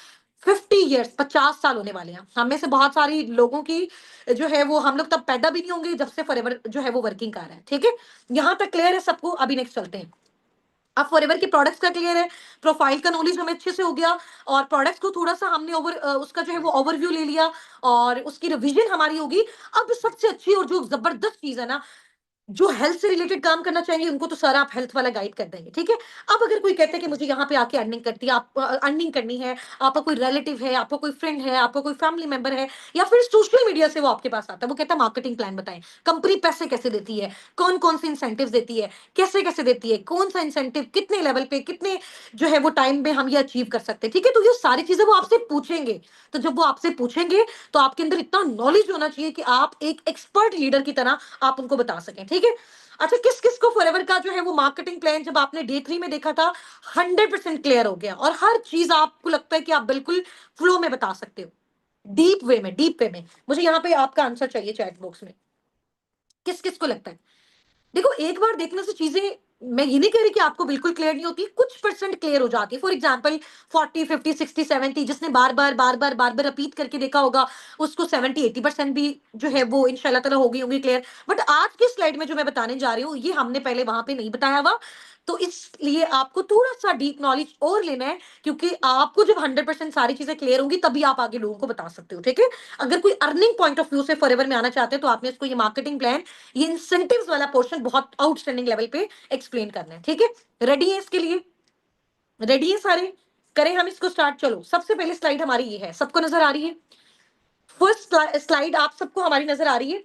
50 ईयर्स, 50 साल होने वाले हैं। हम में से बहुत सारी लोगों की जो है वो, हम लोग तब पैदा भी नहीं होंगे जब से फॉरएवर जो है वो वर्किंग कर रहा है, ठीक है? यहाँ तक क्लियर है सबको? अभी नेक्स्ट चलते हैं। अब फॉरएवर के प्रोडक्ट्स का क्लियर है, प्रोफाइल का नॉलेज हमें अच्छे से हो गया, और प्रोडक्ट्स को थोड़ा सा हमने उसका जो है वो ओवरव्यू ले लिया, और उसकी रिवीजन हमारी होगी। अब सबसे अच्छी और जो जबरदस्त चीज है ना, जो हेल्थ से रिलेटेड काम करना चाहेंगे उनको तो सारा आप हेल्थ वाला गाइड कर देंगे, ठीक है। अब अगर कोई कहता है कि मुझे यहाँ पे आके अर्निंग करती है, आप अर्निंग करनी है, आपका कोई रिलेटिव है, आपका कोई फ्रेंड है, आपका कोई फैमिली मेंबर है, या फिर सोशल मीडिया से वो आपके पास आता है, वो कहता है मार्केटिंग प्लान बताएं, कंपनी पैसे कैसे देती है, कौन कौन से इंसेंटिव देती है, कैसे कैसे देती है, कौन सा इंसेंटिव कितने लेवल पे, कितने जो है वो टाइम में हम ये अचीव कर सकते हैं, ठीक है। तो ये सारी चीजें वो आपसे पूछेंगे। तो जब वो आपसे पूछेंगे तो आपके अंदर इतना नॉलेज होना चाहिए कि आप एक एक्सपर्ट लीडर की तरह आप उनको बता सकें, ठीक है। अच्छा, किस किस को फॉरएवर का जो है वो मार्केटिंग प्लान जब आपने डे 3 में देखा था 100% क्लियर हो गया, और हर चीज आपको लगता है कि आप बिल्कुल फ्लो में बता सकते हो, डीप वे में मुझे यहाँ पे आपका आंसर चाहिए चैट बॉक्स में, किस किस को लगता है। देखो, एक बार देखने से चीजें, मैं ये नहीं कह रही कि आपको बिल्कुल क्लियर नहीं होती, कुछ परसेंट क्लियर हो जाती है। फॉर एग्जांपल 40 50 60 70, जिसने बार बार रिपीट करके देखा होगा, उसको 70 80% भी जो है वो इंशाल्लाह ताला होगी होंगी क्लियर। बट आज की स्लाइड में जो मैं बताने जा रही हूँ, ये हमने पहले वहां पे नहीं बताया हुआ, तो इसलिए आपको थोड़ा सा डीप नॉलेज और लेना है, क्योंकि आपको जब 100% सारी चीजें क्लियर होंगी तभी आप आगे लोगों को बता सकते हो, ठीक है। अगर कोई अर्निंग पॉइंट ऑफ व्यू से फॉरएवर में आना चाहते हैं तो आपने इसको ये मार्केटिंग प्लान, ये इंसेंटिव्स वाला पोर्शन बहुत आउटस्टैंडिंग लेवल पे एक्सप्लेन करना है, ठीक है। रेडी है इसके लिए? रेडी है सारे? करें हम इसको स्टार्ट। चलो, सबसे पहले स्लाइड हमारी ये है, सबको नजर आ रही है? फर्स्ट स्लाइड आप सबको हमारी नजर आ रही है?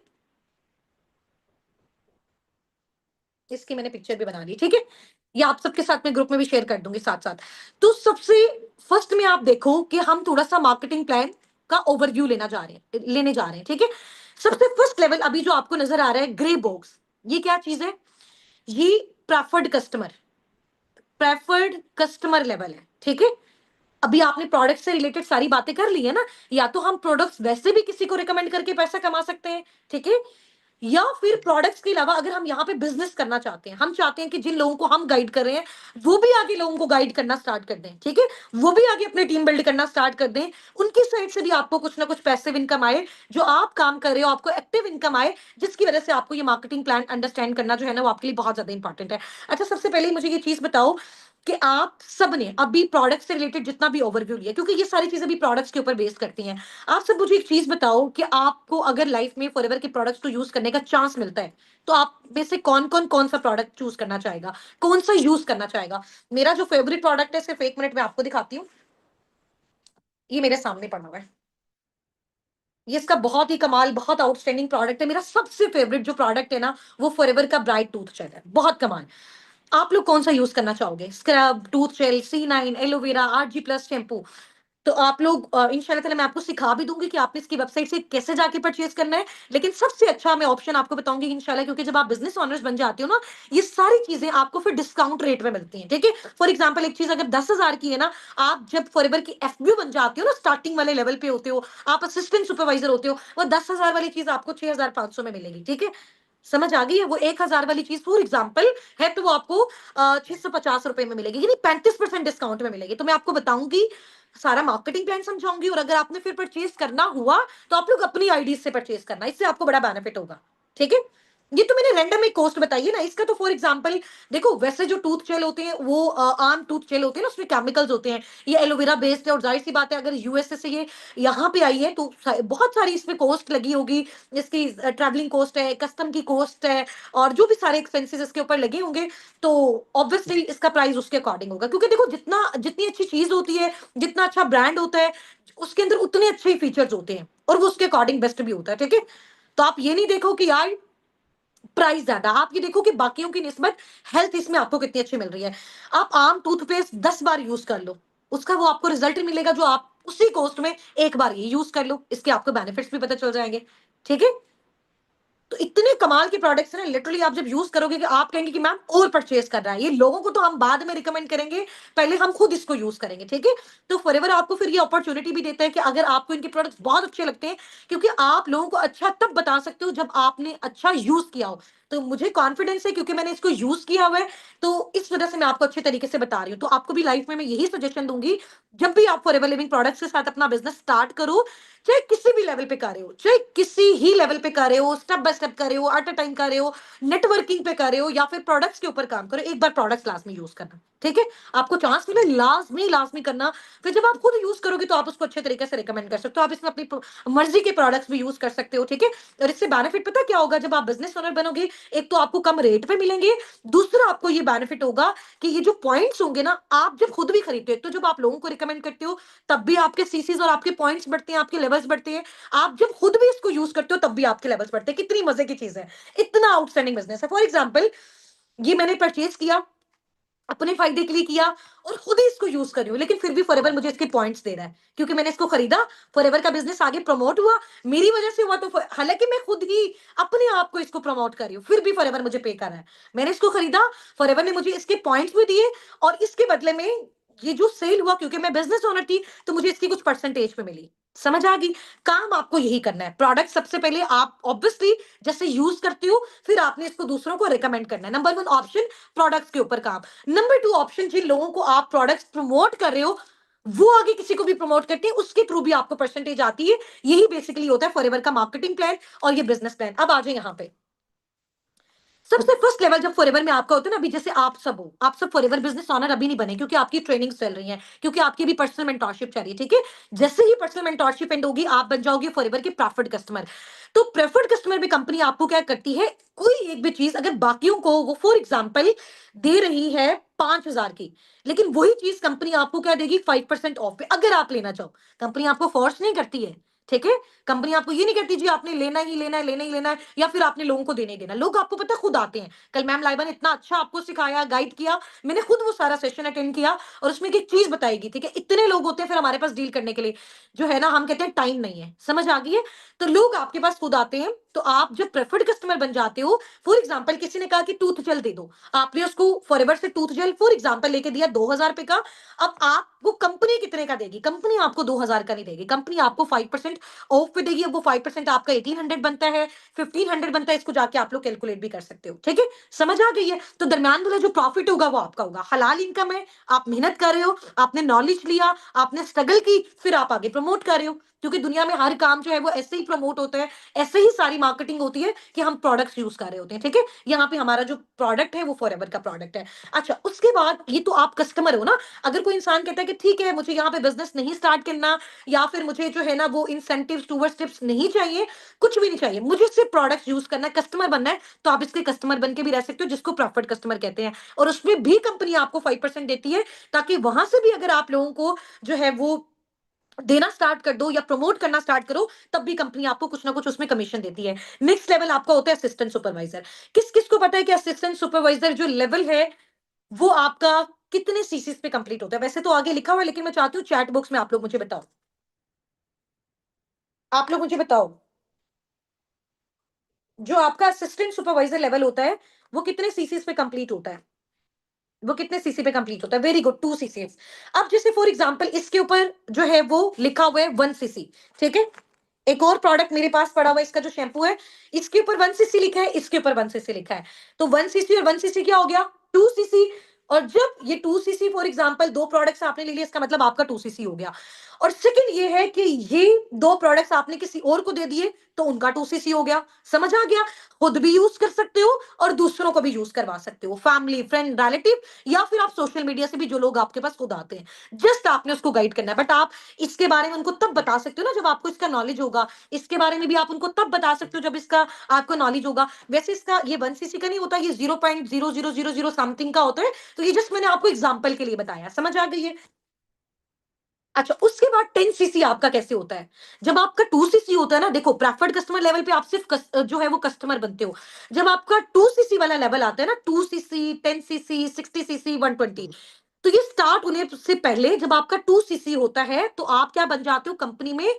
इसकी मैंने पिक्चर भी बना ली, ठीक है। ये आप सबके साथ में ग्रुप में भी शेयर कर दूंगी साथ साथ। तो सबसे फर्स्ट में आप देखो कि हम थोड़ा सा मार्केटिंग प्लान का ओवरव्यू लेने जा रहे हैं, ठीक है। सबसे फर्स्ट लेवल अभी जो आपको नजर आ रहा है, ग्रे बॉक्स, ये क्या चीज है? ये preferred customer, preferred customer level है, ठीक है। अभी आपने प्रोडक्ट से रिलेटेड सारी बातें कर ली है ना, या तो हम प्रोडक्ट्स वैसे भी किसी को रिकमेंड करके पैसा कमा सकते हैं, ठीक है, या फिर प्रोडक्ट्स के अलावा अगर हम यहाँ पे बिजनेस करना चाहते हैं, हम चाहते हैं कि जिन लोगों को हम गाइड कर रहे हैं वो भी आगे लोगों को गाइड करना स्टार्ट कर दें, ठीक है, वो भी आगे अपनी टीम बिल्ड करना स्टार्ट कर दें, उनकी साइड से भी आपको कुछ ना कुछ पैसिव इनकम आए, जो आप काम कर रहे हो आपको एक्टिव इनकम आए, जिसकी वजह से आपको ये मार्केटिंग प्लान अंडरस्टैंड करना जो है ना वो आपके लिए बहुत ज्यादा इंपॉर्टेंट है। अच्छा, सबसे पहले मुझे ये चीज बताओ कि आप सबने अभी प्रोडक्ट से रिलेटेड जितना भी ओवरव्यू लिया, क्योंकि ये सारी चीजें भी प्रोडक्ट्स के ऊपर बेस करती हैं, आप सब मुझे एक चीज बताओ कि आपको अगर लाइफ में फॉरएवर के प्रोडक्ट्स को यूज करने का चांस मिलता है तो आप में से कौन सा प्रोडक्ट चूज करना चाहेगा, कौन सा यूज करना चाहेगा? मेरा जो फेवरेट प्रोडक्ट है, सिर्फ 1 मिनट में आपको दिखाती हूँ, ये मेरे सामने पड़ा हुआ है। ये इसका बहुत ही कमाल, बहुत आउटस्टैंडिंग प्रोडक्ट है। मेरा सबसे फेवरेट जो प्रोडक्ट है ना, वो फॉरएवर का ब्राइट टूथ जेल है, बहुत कमाल। आप लोग कौन सा यूज करना चाहोगे? Scrub, tooth gel, C9, aloe vera, RG+ shampoo? तो आप लोग इंशाल्लाह ताला मैं आपको सिखा भी दूंगी कि आपने इसकी वेबसाइट से कैसे जाके परचेज करना है। लेकिन सबसे अच्छा मैं ऑप्शन आपको बताऊंगी इंशाल्लाह, क्योंकि जब आप बिजनेस ओनर्स बन जाते हो ना, ये सारी चीजें आपको फिर डिस्काउंट रेट में मिलती हैं, ठीक है। फॉर एग्जांपल, एक चीज अगर 10,000 की है ना, आप जब फॉरएवर की FBO बन जाते हो ना, स्टार्टिंग वाले लेवल पे होते हो, आप असिस्टेंट सुपरवाइजर होते हो, वो 10,000 वाली चीज आपको 6,500 में मिलेगी, ठीक है। समझ आ गई है? वो 1,000 वाली चीज फॉर एग्जाम्पल है तो वो आपको 650 रुपए में मिलेगी, यानी 35% डिस्काउंट में मिलेगी। तो मैं आपको बताऊंगी, सारा मार्केटिंग प्लान समझाऊंगी, और अगर आपने फिर परचेज करना हुआ तो आप लोग अपनी आईडी से परचेज करना, इससे आपको बड़ा बेनिफिट होगा, ठीक है। ये तो मैंने रैंडम एक कॉस्ट बताई है ना, इसका तो फॉर एग्जांपल देखो, वैसे जो टूथ जेल होते हैं वो आम टूथ जेल होते हैं ना, उसमें केमिकल्स होते हैं, ये एलोवेरा बेस्ड है, और जाहिर सी बात है अगर यूएसए से ये यहाँ पे आई है तो बहुत सारी इसमें कॉस्ट लगी होगी, इसकी ट्रैवलिंग कॉस्ट है, कस्टम की कॉस्ट है, और जो भी सारे एक्सपेंसेस इसके ऊपर लगे होंगे, तो ऑब्वियसली इसका प्राइस उसके अकॉर्डिंग होगा, क्योंकि देखो जितना जितनी अच्छी चीज होती है, जितना अच्छा ब्रांड होता है, उसके अंदर उतने अच्छे फीचर्स होते हैं, और वो उसके अकॉर्डिंग बेस्ट भी होता है, ठीक है। तो आप ये नहीं देखो कि यार प्राइस ज्यादा, आप ये देखो कि बाकियों की निस्बत हेल्थ इसमें आपको कितनी अच्छी मिल रही है। आप आम टूथपेस्ट 10 बार यूज कर लो, उसका वो आपको रिजल्ट मिलेगा जो आप उसी कॉस्ट में एक बार ये यूज कर लो, इसके आपको बेनिफिट्स भी पता चल जाएंगे, ठीक है। तो इतने कमाल के प्रोडक्ट्स हैं, लिटरली आप जब यूज करोगे कि आप कहेंगे कि मैम और परचेज करना है, ये लोगों को तो हम बाद में रिकमेंड करेंगे, पहले हम खुद इसको यूज करेंगे, ठीक है। तो फॉरएवर आपको फिर ये अपॉर्चुनिटी भी देता है कि अगर आपको इनके प्रोडक्ट्स बहुत अच्छे लगते हैं, क्योंकि आप लोगों को अच्छा तब बता सकते हो जब आपने अच्छा यूज किया हो। तो मुझे कॉन्फिडेंस है क्योंकि मैंने इसको यूज किया हुआ है, तो इस वजह से मैं आपको अच्छे तरीके से बता रही हूँ। तो आपको भी लाइफ में मैं यही सजेशन दूंगी, जब भी आप फॉरएवर लिविंग प्रोडक्ट्स के साथ अपना बिजनेस स्टार्ट करो, चाहे किसी भी लेवल पे कर रहे हो, चाहे किसी ही लेवल पे कर रहे हो, स्टेप बाय स्टेप कर रहे हो, एट अ टाइम कर रहे हो, नेटवर्किंग पे कर रहे हो, या फिर प्रोडक्ट्स के ऊपर काम करो, एक बार प्रोडक्ट्स क्लास में यूज करना, ठीक है? आपको चांस मिले लाज़मी, लाज़मी करना। फिर जब आप खुद यूज़ करोगे तो आप उसको अच्छे तरीके से रिकमेंड कर सकते हो। आप इसमें अपनी मर्ज़ी के प्रोडक्ट्स भी यूज़ कर सकते हो, ठीक है? और इससे बेनिफिट पता है क्या होगा? जब आप बिज़नेस ओनर बनोगे, एक तो आपको कम रेट पे मिलेंगे, दूसरा आपको ये बेनिफिट होगा कि ये जो पॉइंट्स होंगे ना, आप जब खुद भी खरीदते हो, तो जब आप लोगों को रिकमेंड करते हो, तब भी आपके सीसीज़ और आपके पॉइंट्स बढ़ते हैं, आपके लेवल्स बढ़ते हैं। आप जब खुद भी इसको यूज़ करते हो, तब भी आपके लेवल्स बढ़ते हैं। कितनी मज़े की चीज़ है! इतना आउटस्टैंडिंग बिज़नेस है। फॉर एग्ज़ाम्पल, ये मैंने परचेज़ किया, अपने फ़ायदे के लिए किया और खुद ही इसको यूज़ कर रही हूँ, लेकिन फिर भी फॉरएवर मुझे इसके पॉइंट्स दे रहा है, क्योंकि मैंने इसको खरीदा, फॉरएवर का बिज़नेस आगे प्रमोट हुआ, मेरी वज़ह से हुआ, तो फ हालाँकि मैं खुद ही अपने आप को इसको प्रमोट कर रही हूँ, फिर भी फॉरएवर मुझे पे कर रहा है। मैंने इसको खरीदा, फॉरएवर ने मुझे इसके पॉइंट्स भी दिए और इसके बदले में ये जो सेल हुआ, क्योंकि मैं बिज़नेस ओनर थी, तो मुझे इसकी कुछ परसेंटेज पे मिली। समझ आ गई? काम आपको यही करना है। प्रोडक्ट सबसे पहले आप ऑब्वियसली जैसे यूज़ करते हो, फिर आपने इसको दूसरों को रिकमेंड करना है। नंबर 1 ऑप्शन प्रोडक्ट्स के ऊपर काम। नंबर 2 ऑप्शन, जिन लोगों को आप प्रोडक्ट्स प्रमोट कर रहे हो, वो आगे किसी को भी प्रमोट करते हैं, उसके थ्रू भी आपको परसेंटेज आती है। यही बेसिकली होता है फॉरएवर का मार्केटिंग प्लान और ये बिज़नेस प्लान। अब आ जाए यहाँ पे। सबसे फर्स्ट लेवल जब फॉरएवर में आपका होता है ना, अभी जैसे आप सब हो, आप सब फॉरएवर बिजनेस ओनर अभी नहीं बने, क्योंकि आपकी ट्रेनिंग चल रही है, क्योंकि आपकी भी पर्सनल मेंटरशिप चल रही है, ठीक है? जैसे ही पर्सनल मेंटरशिप एंड होगी, आप बन जाओगे फॉरएवर के प्रेफर्ड कस्टमर। तो प्रेफर्ड कस्टमर में कंपनी आपको क्या करती है, कोई एक भी चीज अगर बाकियों को वो फॉर एग्जाम्पल दे रही है 5,000 की, लेकिन वही चीज कंपनी आपको क्या देगी, 5% ऑफ पे, अगर आप लेना चाहो। कंपनी आपको फोर्स नहीं करती है, ठीक है? कंपनी आपको ये नहीं कहती जी आपने लेना ही लेना है, लेना ही लेना है, या फिर आपने लोगों को देना ही देना है। लोग आपको पता है खुद आते हैं। कल मैम लाइबा ने इतना अच्छा आपको सिखाया, गाइड किया, मैंने खुद वो सारा सेशन अटेंड किया और उसमें एक चीज बताई गई, ठीक है? इतने लोग होते हैं फिर हमारे पास डील करने के लिए, जो है ना, हम कहते हैं टाइम नहीं है। समझ आ गई है? तो लोग आपके पास खुद आते हैं। तो आप जब प्रेफर्ड कस्टमर बन जाते हो, फॉर एग्जाम्पल किसी ने कहा कि टूथ जेल दे दो, आपने उसको फॉरएवर से टूथ जेल फॉर एग्जाम्पल लेके दिया 2,000 रुपए का। अब आपको कंपनी कितने का देगी? कंपनी आपको 2,000 का नहीं देगी, कंपनी आपको 5% ऑफ पे देगी। अब वो 5% आपका 1800 बनता है, 1500 बनता है, इसको जाके आप लोग कैलकुलेट भी कर सकते हो, ठीक है? समझ आ गई है? तो दरमियान वाला जो प्रॉफिट होगा वो आपका होगा, हलाल इनकम है, आप मेहनत कर रहे हो, आपने नॉलेज लिया, आपने स्ट्रगल की, फिर आप आगे प्रमोट कर रहे हो, क्योंकि दुनिया में हर काम जो है वो ऐसे ही प्रमोट होता है, ऐसे ही सारी मार्केटिंग होती है कि हम प्रोडक्ट्स यूज कर रहे होते हैं, ठीक है? यहाँ पे हमारा जो प्रोडक्ट है वो फॉरएवर का प्रोडक्ट है। अच्छा, उसके बाद ये तो आप कस्टमर हो ना। अगर कोई इंसान कहता है कि ठीक है मुझे यहाँ पे बिजनेस नहीं स्टार्ट करना, या फिर मुझे जो है ना वो इंसेंटिव्स टूवर्ड्स टिप्स नहीं चाहिए, कुछ भी नहीं चाहिए, मुझे सिर्फ प्रोडक्ट्स यूज करना है, कस्टमर बनना है, तो आप इसके कस्टमर बन के भी रह सकते हो, जिसको प्रॉफिट कस्टमर कहते हैं। और उसमें भी कंपनी आपको 5% देती है, ताकि वहां से भी अगर आप लोगों को जो है वो देना स्टार्ट कर दो या प्रमोट करना स्टार्ट करो, तब भी कंपनी आपको कुछ ना कुछ उसमें कमीशन देती है। नेक्स्ट लेवल आपका होता है असिस्टेंट सुपरवाइजर। किस किस को पता है कि असिस्टेंट सुपरवाइजर जो लेवल है वो आपका कितने सीसीस पे कंप्लीट होता है? वैसे तो आगे लिखा हुआ है, लेकिन मैं चाहती हूँ चैट बॉक्स में आप लोग मुझे बताओ। आप लोग मुझे बताओ, जो आपका असिस्टेंट सुपरवाइजर लेवल होता है, वो कितने सीसीस पे कंप्लीट होता है? वो कितने सीसी पे कंप्लीट होता है? Very good, 2 सीसीस। अब जैसे फॉर एग्जांपल इसके ऊपर जो है वो लिखा हुआ है 1 सीसी, ठीक है? एक और प्रोडक्ट मेरे पास पड़ा हुआ है, इसका जो शैम्पू है, इसके ऊपर 1 सीसी लिखा है, इसके ऊपर 1 सीसी लिखा है। तो 1 सीसी और 1 सीसी क्या हो गया? 2 सीसी। और जब ये 2 सीसी फॉर एग्जांपल 2 प्रोडक्ट्स आपने ले लिए, इसका मतलब आपका 2 सीसी हो गया। और सेकंड ये है कि ये 2 प्रोडक्ट्स आपने किसी और को दे दिए, तो उनका 2 सीसी हो गया। समझ आ गया? खुद भी यूज कर सकते हो और दूसरों को भी यूज करवा सकते हो, फैमिली, फ्रेंड, रिलेटिव, या फिर आप सोशल मीडिया से भी, जो लोग आपके पास खुद आते हैं, जस्ट आपने उसको गाइड करना है। बट आप इसके बारे में उनको तब बता सकते हो ना जब आपको इसका नॉलेज होगा। इसके बारे में भी आप उनको तब बता सकते हो जब इसका आपको नॉलेज होगा। वैसे इसका ये 1 सीसी का नहीं होता, ये 0.0000 समथिंग का होता है। तो ये जस्ट मैंने आपको एग्जांपल के लिए बताया। समझ आ गई है? अच्छा, उसके बाद 10 सीसी आपका कैसे होता है? जब आपका 2 सीसी होता है ना, देखो प्रेफर्ड कस्टमर लेवल पे आप सिर्फ जो है वो कस्टमर बनते हो। जब आपका 2 सीसी वाला लेवल आता है ना, 2 सीसी, 10 सीसी, 60 सीसी, 120, तो ये स्टार्ट होने से पहले जब आपका 2 सीसी होता है, तो आप क्या बन जाते हो कंपनी में?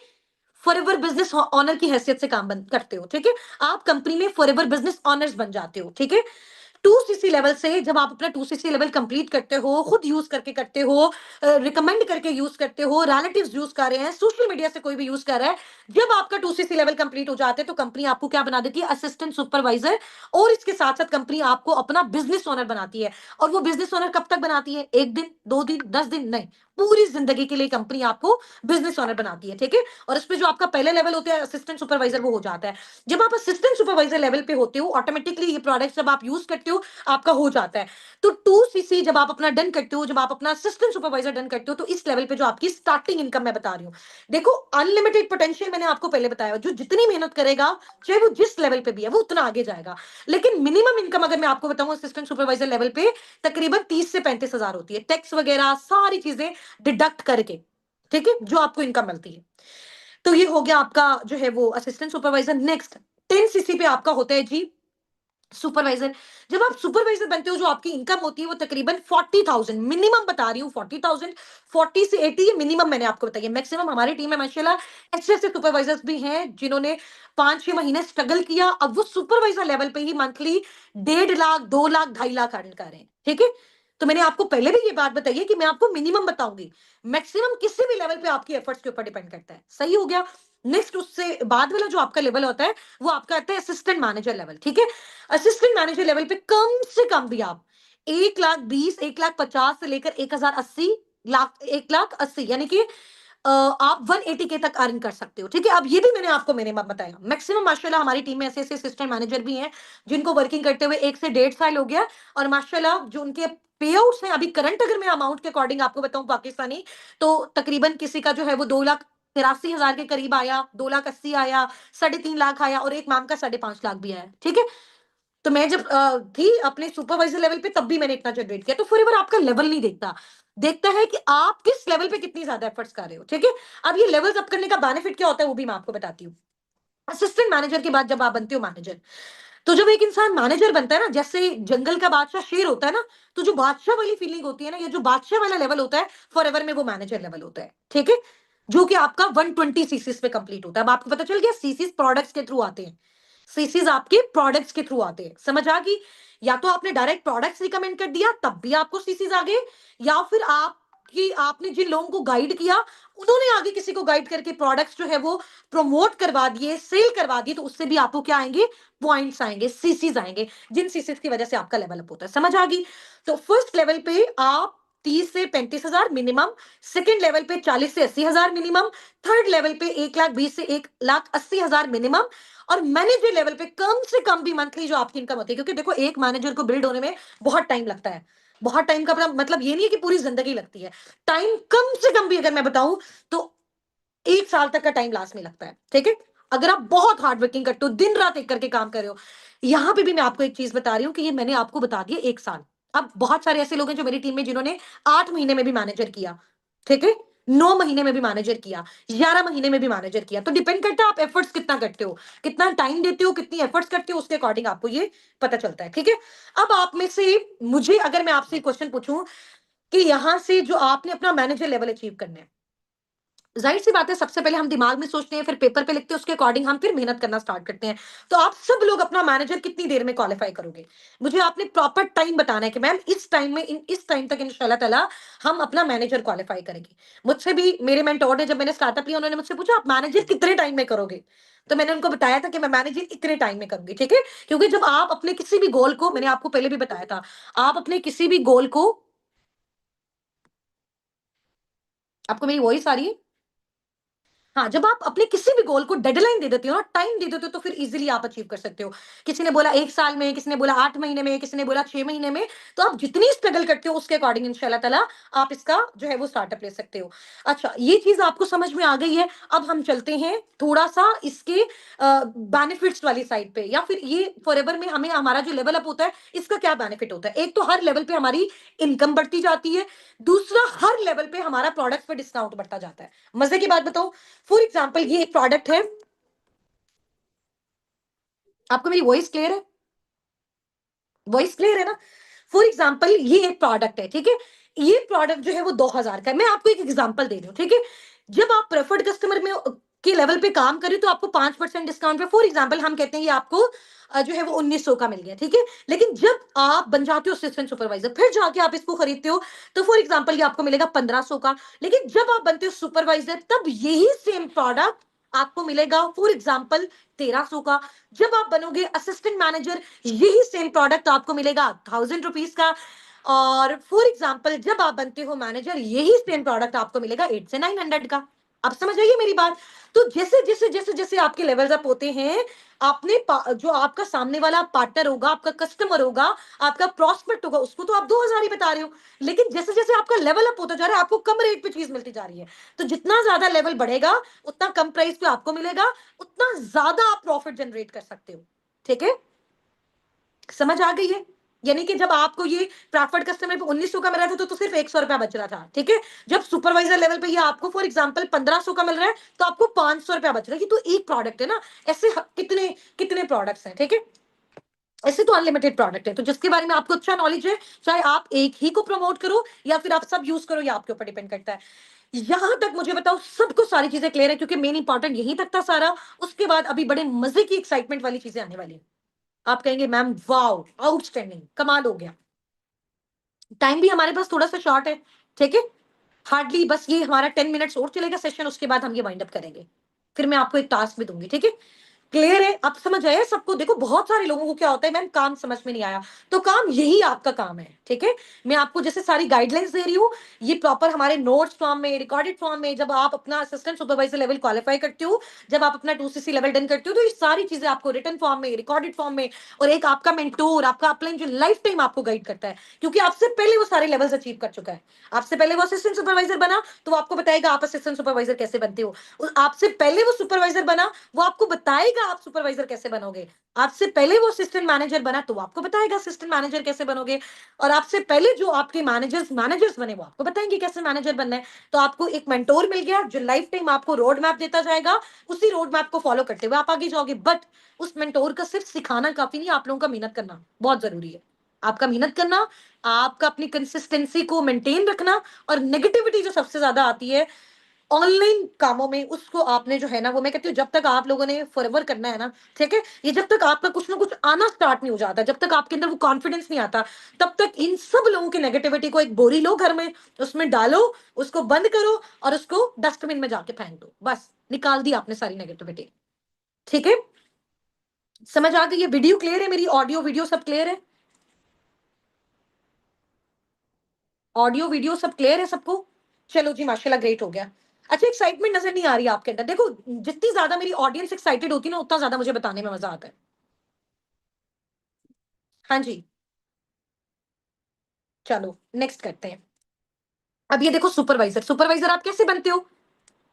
फॉरएवर बिजनेस ऑनर की हैसियत से काम करते हो, ठीक है? आप कंपनी में फॉरएवर बिजनेस ऑनर्स बन जाते हो, ठीक है? 2 सीसी लेवल से जब आप अपना 2 सीसी लेवल कंप्लीट करते हो, खुद यूज करके करते हो, रिकमेंड करके यूज करते हो, रिलेटिव्स यूज कर रहे हैं, सोशल मीडिया से कोई भी यूज कर रहा है, जब आपका 2 सीसी लेवल कंप्लीट हो जाते हैं, तो कंपनी आपको क्या बना देती है? Assistant supervisor. और इसके साथ साथ कंपनी आपको अपना बिजनेस ओनर बनाती है। और वो बिजनेस ओनर कब तक बनाती है? 1 दिन, 2 दिन, 10 दिन नहीं, पूरी जिंदगी के लिए कंपनी आपको बिजनेस ओनर बनाती है, ठीक है। और इस पे जो आपका पहले लेवल होता है असिस्टेंट सुपरवाइजर, वो हो जाता है। जब आप असिस्टेंट सुपरवाइजर लेवल पे होते हो, ऑटोमेटिकली ये प्रोडक्ट जब आप यूज करते हो आपका हो जाता है। तो 2 सीसी जब आप अपना डन करते हो, जब आप अपना असिस्टेंट सुपरवाइजर डन करते हो, तो इस लेवल पे जो आपकी स्टार्टिंग इनकम मैं बता रही हूँ, देखो अनलिमिटेड पोटेंशियल मैंने आपको पहले बताया, जो जितनी मेहनत करेगा चाहे वो जिस लेवल पे भी है वो उतना आगे जाएगा। लेकिन मिनिमम इनकम अगर मैं आपको बताऊं असिस्टेंट सुपरवाइजर लेवल पे तकरीबन 30 से 35 हजार होती है, टैक्स वगैरह सारी चीजें डिडक्ट करके, ठीक है, जो आपको इनकम मिलती है। तो ये हो गया आपका जो है वो असिस्टेंट सुपरवाइजर। नेक्स्ट 10 सीसी पे आपका होता है जी सुपरवाइजर। जब आप सुपरवाइजर बनते हो, जो आपकी इनकम होती है वो तकरीबन 40,000 मिनिमम बता रही हूँ, 40,000, 40 से 80 ये मिनिमम मैंने आपको बताइए। मैक्सिमम हमारी टीम में माशाल्लाह अच्छे ऐसे सुपरवाइजर्स भी हैं जिन्होंने 5-6 महीने स्ट्रगल किया, अब वो सुपरवाइजर लेवल पे ही मंथली 1.5 लाख, 2 लाख, 2.5 लाख अर्न कर रहे हैं, ठीक है। तो मैंने आपको पहले भी ये बात बताई है कि मैं आपको मिनिमम बताऊंगी, मैक्सिमम किसी भी लेवल पे आपकी एफर्ट्स के ऊपर डिपेंड करता है, सही हो गया। नेक्स्ट उससे बाद वाला जो आपका लेवल होता है वो आपका आता है असिस्टेंट मैनेजर लेवल, ठीक है। असिस्टेंट मैनेजर लेवल पे कम से कम भी आप 1,20,000, 1,50,000 से लेकर 1,80,000, 1,80,000 यानी कि आप 180 के तक अर्न कर सकते हो, ठीक है। अब ये भी मैंने आपको मिनिमम बताया। मैक्सिमम माशाल्लाह हमारी टीम में ऐसे ऐसे असिस्टेंट मैनेजर भी हैं जिनको वर्किंग करते हुए 1 से 1.5 साल हो गया, और माशाल्लाह जो उनके पे आउट्स हैं अभी करंट, अगर मैं अमाउंट के अकॉर्डिंग आपको बताऊं पाकिस्तानी, तो तकरीबन किसी का जो है वो 2,83,000 के करीब आया, 2,80,000 आया, 3.5 लाख आया, और एक मैम का 5.5 लाख भी आया, ठीक है। तो मैं जब थी अपने सुपरवाइजर लेवल पे तब भी मैंने इतना जनरेट किया। तो फॉरएवर आपका लेवल नहीं देखता, देखता है कि आप किस लेवल पे कितनी ज्यादा एफर्ट्स कर रहे हो, ठीक है। अब ये लेवल्स अप करने का बेनिफिट क्या होता है वो भी मैं आपको बताती हूँ। असिस्टेंट मैनेजर के बाद जब आप बनते हो मैनेजर, तो जब एक इंसान मैनेजर बनता है ना, जैसे जंगल का बादशाह शेर होता है ना, तो जो बादशाह वाली फीलिंग होती है ना, ये जो बादशाह वाला लेवल होता है फॉरएवर में, वो मैनेजर लेवल होता है, ठीक है। जो कि आपका 120 सीसीस पे कंप्लीट होता है। अब आपको पता चल गया सीसीस प्रोडक्ट्स के थ्रू आते हैं, सीसीज आपके प्रोडक्ट्स के थ्रू आते हैं, समझ आ गई। या तो आपने डायरेक्ट प्रोडक्ट्स रिकमेंड कर दिया तब भी आपको सीसीज आ गए, या फिर आपने जिन लोगों को गाइड किया उन्होंने आगे किसी को गाइड करके प्रोडक्ट्स जो है वो प्रमोट करवा दिए, सेल करवा दिए, तो उससे भी आपको क्या आएंगे, पॉइंट्स आएंगे, सीसीज आएंगे, जिन सीसीज की वजह से आपका लेवल अप होता है, समझ आ गई। तो फर्स्ट लेवल पे आप 30 से 35 हजार मिनिमम, सेकेंड लेवल पे 40 से 80 हजार मिनिमम, थर्ड लेवल पे 1,20,000 से 1,80,000 मिनिमम, और मैनेजर लेवल पे कम से कम भी मंथली जो आपकी इनकम होती है, क्योंकि देखो एक मैनेजर को बिल्ड होने में बहुत टाइम लगता है, बहुत टाइम का मतलब ये नहीं है कि पूरी जिंदगी लगती है, टाइम कम से कम भी अगर मैं बताऊं तो 1 साल तक का टाइम लास्ट में लगता है, ठीक है। अगर आप बहुत हार्ड वर्किंग करते हो, दिन रात एक करके काम कर रहे हो। यहां पे भी मैं आपको एक चीज बता रही हूँ कि ये मैंने आपको बता दिया 1 साल। अब बहुत सारे ऐसे लोग हैं जो मेरी टीम में जिन्होंने 8 महीने में भी मैनेजर किया, ठीक है, 9 महीने में भी मैनेजर किया, 11 महीने में भी मैनेजर किया। तो डिपेंड करता है आप एफर्ट्स कितना करते हो, कितना टाइम देते हो, कितनी एफर्ट्स करते हो, उसके अकॉर्डिंग आपको ये पता चलता है, ठीक है। अब आप में से मुझे अगर मैं आपसे क्वेश्चन पूछूं कि यहां से जो आपने अपना मैनेजर लेवल अचीव करना है, जाहिर सी बात है सबसे पहले हम दिमाग में सोचते हैं, फिर पेपर पे लिखते हैं, उसके अकॉर्डिंग हम फिर मेहनत करना स्टार्ट करते हैं। तो आप सब लोग अपना मैनेजर कितनी देर में क्वालिफाई करोगे, मुझे आपने प्रॉपर टाइम बताना है कि मैम इस टाइम में इस टाइम तक इंशाल्लाह ताला हम अपना मैनेजर क्वालिफाई करेंगे। मुझसे भी मेरे मेंटोर ने, जब मैंने स्टार्टअप लिया, उन्होंने मुझसे पूछा आप मैनेजर कितने टाइम में करोगे, तो मैंने उनको बताया था कि मैं मैनेजर इतने टाइम में करूंगी, ठीक है। क्योंकि जब आप अपने किसी भी गोल को, मैंने आपको पहले भी बताया था, आप अपने किसी भी गोल को, आपको मेरी वॉइस आ रही है? हाँ, जब आप अपने किसी भी गोल को डेडलाइन दे देते हो ना, टाइम दे देते हो, तो फिर इजीली आप अचीव कर सकते हो। किसी ने बोला 1 साल में, किसी ने बोला 8 महीने में, किसी ने बोला 6 महीने में, तो आप जितनी स्ट्रगल करते हो उसके अकॉर्डिंग इंशाल्लाह ताला आप इसका जो है वो स्टार्टअप ले सकते हो। अच्छा, ये चीज आपको समझ में आ गई है। अब हम चलते हैं थोड़ा सा इसके बेनिफिट्स वाली साइड पे, या फिर ये फॉरएवर में हमें हमारा जो लेवल अप होता है इसका क्या बेनिफिट होता है। एक तो हर लेवल पे हमारी इनकम बढ़ती जाती है, दूसरा हर लेवल पे हमारा प्रोडक्ट्स पे डिस्काउंट बढ़ता जाता है। मजे की बात बताऊं, फॉर एग्जाम्पल ये एक प्रोडक्ट है, आपको मेरी वॉइस क्लियर है? वॉइस क्लियर है ना? फॉर एग्जाम्पल ये एक प्रोडक्ट है, ठीक है। ये प्रोडक्ट जो है वो 2,000 का है। मैं आपको एक एग्जाम्पल दे रही हूँ, ठीक है। जब आप प्रेफर्ड कस्टमर में के लेवल पे काम करें तो आपको 5% डिस्काउंट पे, फॉर एग्जाम्पल हम कहते हैं ये आपको जो है वो 1,900 का मिल गया, ठीक है। लेकिन जब आप बन जाते हो असिस्टेंट सुपरवाइजर, फिर जाके आप इसको खरीदते हो, तो फॉर एग्जाम्पल ये आपको मिलेगा 1,500 का। लेकिन जब आप बनते हो सुपरवाइजर तब यही सेम प्रोडक्ट आपको मिलेगा फॉर एग्जाम्पल 1,300 का। जब आप बनोगे असिस्टेंट मैनेजर यही सेम प्रोडक्ट आपको मिलेगा 1,000 रुपीज का। और फॉर एग्जाम्पल जब आप बनते हो मैनेजर, यही सेम प्रोडक्ट आपको मिलेगा 8 से 900 का। अब समझ आइए मेरी बात। तो जैसे जैसे जैसे जैसे आपके लेवल्स अप होते हैं, आपने जो आपका सामने वाला पार्टनर होगा, आपका कस्टमर होगा, आपका प्रॉस्पेक्ट होगा, उसको तो आप 2000 ही बता रहे हो, लेकिन जैसे जैसे आपका लेवल अप होता जा रहा है, आपको कम रेट पे चीज मिलती जा रही है। तो जितना ज्यादा लेवल बढ़ेगा, उतना कम प्राइस पे आपको मिलेगा, उतना ज्यादा आप प्रॉफिट जनरेट कर सकते हो। ठीक है, समझ आ गई है? यानी कि जब आपको ये प्रेफर्ड कस्टमर पे 1900 का मिल रहा था, तो सिर्फ 100 रुपया बच रहा था। ठीक है, जब सुपरवाइजर लेवल पे ये आपको फॉर एग्जांपल 1500 का मिल रहा है, तो आपको 500 रुपया बच रहा है। ये तो एक प्रोडक्ट है ना, ऐसे कितने कितने प्रोडक्ट्स हैं। ठीक है, ऐसे तो अनलिमिटेड प्रोडक्ट है। तो जिसके बारे में आपको अच्छा नॉलेज है, चाहे आप एक ही को प्रमोट करो या फिर आप सब यूज करो, या आपके ऊपर डिपेंड करता है। यहां तक मुझे बताओ सबको सारी चीजें क्लियर है, क्योंकि मेन इंपॉर्टेंट यहीं तक था सारा। उसके बाद अभी बड़े मजे की एक्साइटमेंट वाली चीजें आने वाली है। आप कहेंगे मैम वाओ, आउटस्टैंडिंग, कमाल हो गया। टाइम भी हमारे पास थोड़ा सा शॉर्ट है। ठीक है, हार्डली बस ये हमारा 10 मिनट्स और चलेगा सेशन, उसके बाद हम ये वाइंड अप करेंगे। फिर मैं आपको एक टास्क भी दूंगी। ठीक है, क्लियर है? अब समझ आया सबको? देखो बहुत सारे लोगों को क्या होता है, मैम काम समझ में नहीं आया। तो काम, यही आपका काम है। ठीक है, मैं आपको जैसे सारी गाइडलाइंस दे रही हूँ, ये प्रॉपर हमारे नोट्स फॉर्म में, रिकॉर्डेड फॉर्म में, जब आप अपना असिस्टेंट सुपरवाइजर लेवल क्वालिफाई करते हो, जब आप अपना 2cc लेवल डन करते हो, तो ये सारी चीजें आपको रिटन फॉर्म में, रिकॉर्डेड फॉर्म में, और एक आपका मेंटोर, आपका अपलाइन जो लाइफ टाइम आपको गाइड करता है, क्योंकि आपसे पहले वो सारे लेवल्स अचीव कर चुका है। आपसे पहले वो असिस्टेंट सुपरवाइजर बना, तो वो आपको बताएगा आप असिस्टेंट सुपरवाइजर कैसे बनते हो। आपसे पहले वो सुपरवाइजर बना, वो आपको बताएगा आप सुपरवाइजर कैसे बनोगे। आपसे पहले वो असिस्टेंट मैनेजर बना, तो वो आपको बताएगा असिस्टेंट मैनेजर कैसे बनोगे। और आपसे पहले जो आपके मैनेजर्स मैनेजर्स बने, वो आपको बताएंगे कैसे मैनेजर बनना है। तो आपको एक मेंटोर मिल गया, जो लाइफ टाइम आपको रोड मैप देता जाएगा। उसी रोड मैप को फॉलो करते हुए आप आगे जाओगे। बट उस मेंटोर का सिर्फ सिखाना काफी नहीं, आप लोगों का मेहनत करना बहुत जरूरी है। आपका मेहनत करना, आपका अपनी कंसिस्टेंसी को मेंटेन रखना, और नेगेटिविटी जो सबसे ज्यादा आती है ऑनलाइन कामों में, उसको आपने जो है ना, वो मैं कहती हूँ जब तक आप लोगों ने फॉरएवर करना है ना, ठीक है, ये जब तक आपका कुछ ना कुछ आना स्टार्ट नहीं हो जाता, जब तक आपके अंदर वो कॉन्फिडेंस नहीं आता, तब तक इन सब लोगों की नेगेटिविटी को एक बोरी लो घर में, उसमें डालो, उसको बंद करो, और उसको डस्टबिन में जाके फेंक दो। बस निकाल दी आपने सारी नेगेटिविटी। ठीक है, समझ आ गई? ये वीडियो क्लियर है? मेरी ऑडियो वीडियो सब क्लियर है? ऑडियो वीडियो सब क्लियर है सबको? चलो जी, माशाल्लाह, ग्रेट हो गया। अच्छा, एक्साइटमेंट नजर नहीं आ रही आपके अंदर? देखो, जितनी ज्यादा मेरी ऑडियंस एक्साइटेड होती है ना, उतना ज्यादा मुझे बताने में मजा आता है। हाँ जी, चलो नेक्स्ट करते हैं। अब ये देखो, सुपरवाइजर, सुपरवाइजर आप कैसे बनते हो?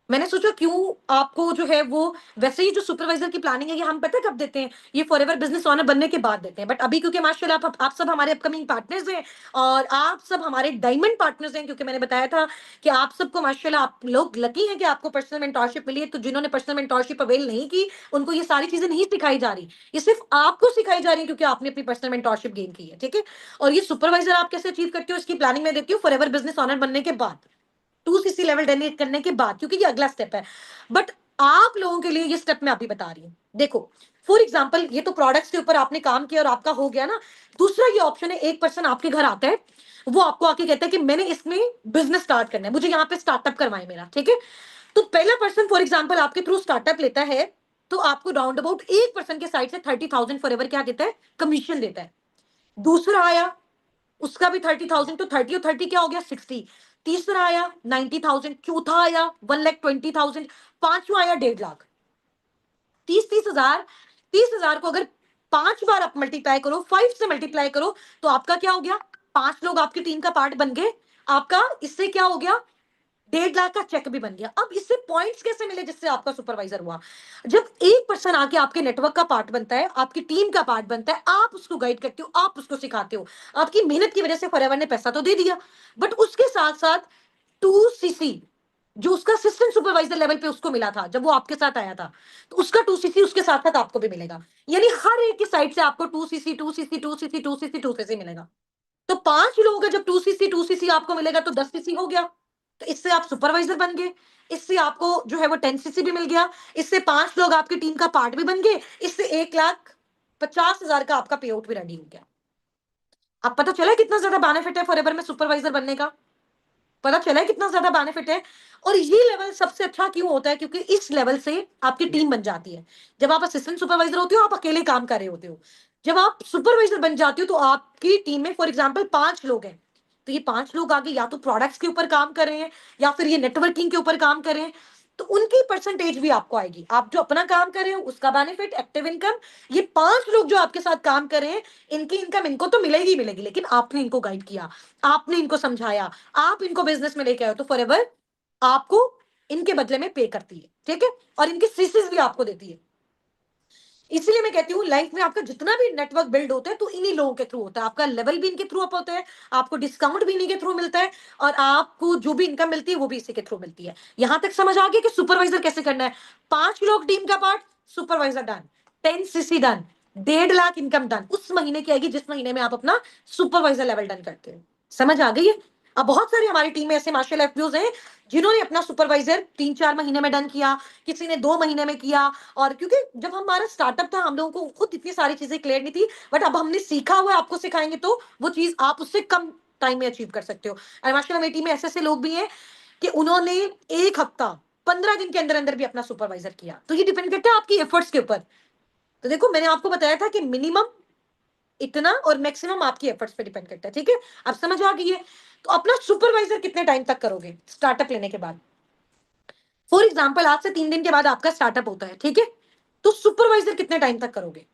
मैंने सोचा क्यों आपको जो है वो, वैसे ही जो सुपरवाइजर की प्लानिंग है, ये हम पता है कब देते हैं? ये फॉरएवर बिजनेस ओनर बनने के बाद देते हैं। बट अभी क्योंकि माशाल्लाह आप सब हमारे अपकमिंग पार्टनर्स हैं, और आप सब हमारे डायमंड पार्टनर्स हैं, क्योंकि मैंने बताया था कि आप सबको माशाल्लाह, आप लोग लकी हैं कि आपको पर्सनल मेंटोरशिप मिली है। तो जिन्होंने पर्सनल मेंटोरशिप अवेल नहीं की, उनको ये सारी चीजें नहीं सिखाई जा रही, ये सिर्फ आपको सिखाई जा रही है, क्योंकि आपने अपनी पर्सनल मेंटोरशिप गेन की है। ठीक है, और ये सुपरवाइजर आप कैसे अचीव करते हो, इसकी प्लानिंग मैं देती हूँ फॉरएवर बिजनेस ओनर बनने के बाद, 2cc लेवल डोनेट करने के बाद, क्योंकि ये अगला स्टेप है। बट आप लोगों के लिए ये स्टेप मैं अभी बता रही हूँ। देखो, फॉर एग्जाम्पल, ये तो प्रोडक्ट्स के ऊपर आपने काम किया और आपका हो गया ना। दूसरा ये ऑप्शन है, एक पर्सन आपके घर आता है, वो आपको आके कहता है कि मैंने इसमें बिजनेस स्टार्ट करना है, मुझे यहाँ पे स्टार्टअप करवाए मेरा। ठीक है, तो पहला पर्सन फॉर एग्जाम्पल आपके थ्रू स्टार्टअप लेता है, तो आपको राउंड अबाउट एक पर्सन के साइड से 30,000 फॉर एवर क्या देता है, कमीशन देता है। दूसरा आया, उसका भी 30,000, तो 30 और 30 क्या हो गया, 60। तीसरा आया 90,000, चौथा आया 1,20,000, पांचवा आया 1.5 लाख। 30,000 30,000 को अगर 5 बार आप मल्टीप्लाई करो, 5 से मल्टीप्लाई करो, तो आपका क्या हो गया, 5 लोग आपकी टीम का पार्ट बन गए। आपका इससे क्या हो गया, 1.5 लाख का चेक भी बन गया। अब इससे पॉइंट्स कैसे मिले, जिससे आपका सुपरवाइजर हुआ? जब एक पर्सन आके आपके नेटवर्क का पार्ट बनता है, आपकी टीम का पार्ट बनता है, आप उसको गाइड करते हो, आप उसको सिखाते हो, आपकी मेहनत की वजह से फॉरएवर ने पैसा तो दे दिया, बट उसके साथ साथ 2cc, जो उसका असिस्टेंट सुपरवाइजर लेवल पे उसको मिला था जब वो आपके साथ आया था, तो उसका 2cc उसके साथ साथ आपको भी मिलेगा। यानी हर एक की साइड से आपको 2cc 2cc 2cc 2cc 2cc मिलेगा। तो 5 लोगों का जब 2cc आपको मिलेगा, तो 10cc हो गया। तो इससे आप सुपरवाइजर बन गए, इससे आपको जो है वो 10cc भी मिल गया, इससे 5 लोग आपकी टीम का पार्ट भी बन गए, इससे 1,50,000 का आपका पे आउट भी रेडी हो गया। अब पता चला कितना ज्यादा बेनिफिट है फॉरएवर में सुपरवाइजर बनने का? पता चला है कितना ज्यादा बेनिफिट है? और ये लेवल सबसे अच्छा क्यों होता है, क्योंकि इस लेवल से आपकी टीम बन जाती है। जब आप असिस्टेंट सुपरवाइजर होते हो, आप अकेले काम कर रहे होते हो। जब आप सुपरवाइजर बन जाते हो, तो आपकी टीम में फॉर एग्जांपल 5 लोग हैं, तो ये 5 लोग आगे या तो प्रोडक्ट्स के ऊपर काम कर रहे हैं या फिर ये नेटवर्किंग के ऊपर काम कर रहे हैं, तो उनकी परसेंटेज भी आपको आएगी। आप जो अपना काम कर रहे हो उसका बेनिफिट, एक्टिव इनकम, ये 5 लोग जो आपके साथ काम कर रहे हैं इनकी इनकम इनको तो मिलेगी ही मिलेगी, लेकिन आपने इनको गाइड किया, आपने इनको समझाया, आप इनको बिजनेस में लेके आए हो, तो फॉरएवर आपको इनके बदले में पे करती है, ठीक है, और इनकी सीसीज भी आपको देती है। इसीलिए मैं कहती हूँ लाइफ में आपका जितना भी नेटवर्क बिल्ड होता है तो इन्हीं लोगों के थ्रू होता है, आपका लेवल भी इनके थ्रू अप होता है, आपको डिस्काउंट भी इन्हीं के थ्रू मिलता है, और आपको जो भी इनकम मिलती है वो भी इसी के थ्रू मिलती है। यहां तक समझ आ गया कि सुपरवाइजर कैसे करना है। 5 लोग टीम का part, supervisor done, 10 CC done, 1.5 lakh income done उस महीने की आएगी जिस महीने में आप अपना सुपरवाइजर लेवल डन करते हो। समझ आ गई है? अब बहुत सारी हमारी टीम में ऐसे मार्शल एफपीओज हैं जिन्होंने अपना सुपरवाइजर 3-4 महीने में डन किया, किसी ने 2 महीने में किया। और क्योंकि जब हमारा स्टार्टअप था हम लोगों को खुद इतनी सारी चीजें क्लियर नहीं थी, बट अब हमने सीखा हुआ है, आपको सिखाएंगे तो वो चीज आप उससे कम टाइम में अचीव कर सकते हो। और माशाल्लाह मेरी टीम में ऐसे ऐसे लोग भी हैं कि उन्होंने 1 हफ्ता 15 दिन के अंदर अंदर भी अपना सुपरवाइजर किया। तो ये डिपेंड करता है आपकी एफर्ट्स के ऊपर। तो देखो मैंने आपको बताया था कि मिनिमम इतना और मैक्सिमम आपकी एफर्ट्स पे डिपेंड करता है, ठीक है। अब समझ आ गई है? तो अपना सुपरवाइजर कितने टाइम तक करोगे स्टार्टअप लेने के बाद? फॉर एग्जाम्पल आज से 3 दिन के बाद आपका स्टार्टअप होता है, ठीक है, तो सुपरवाइजर कितने टाइम तक करोगे?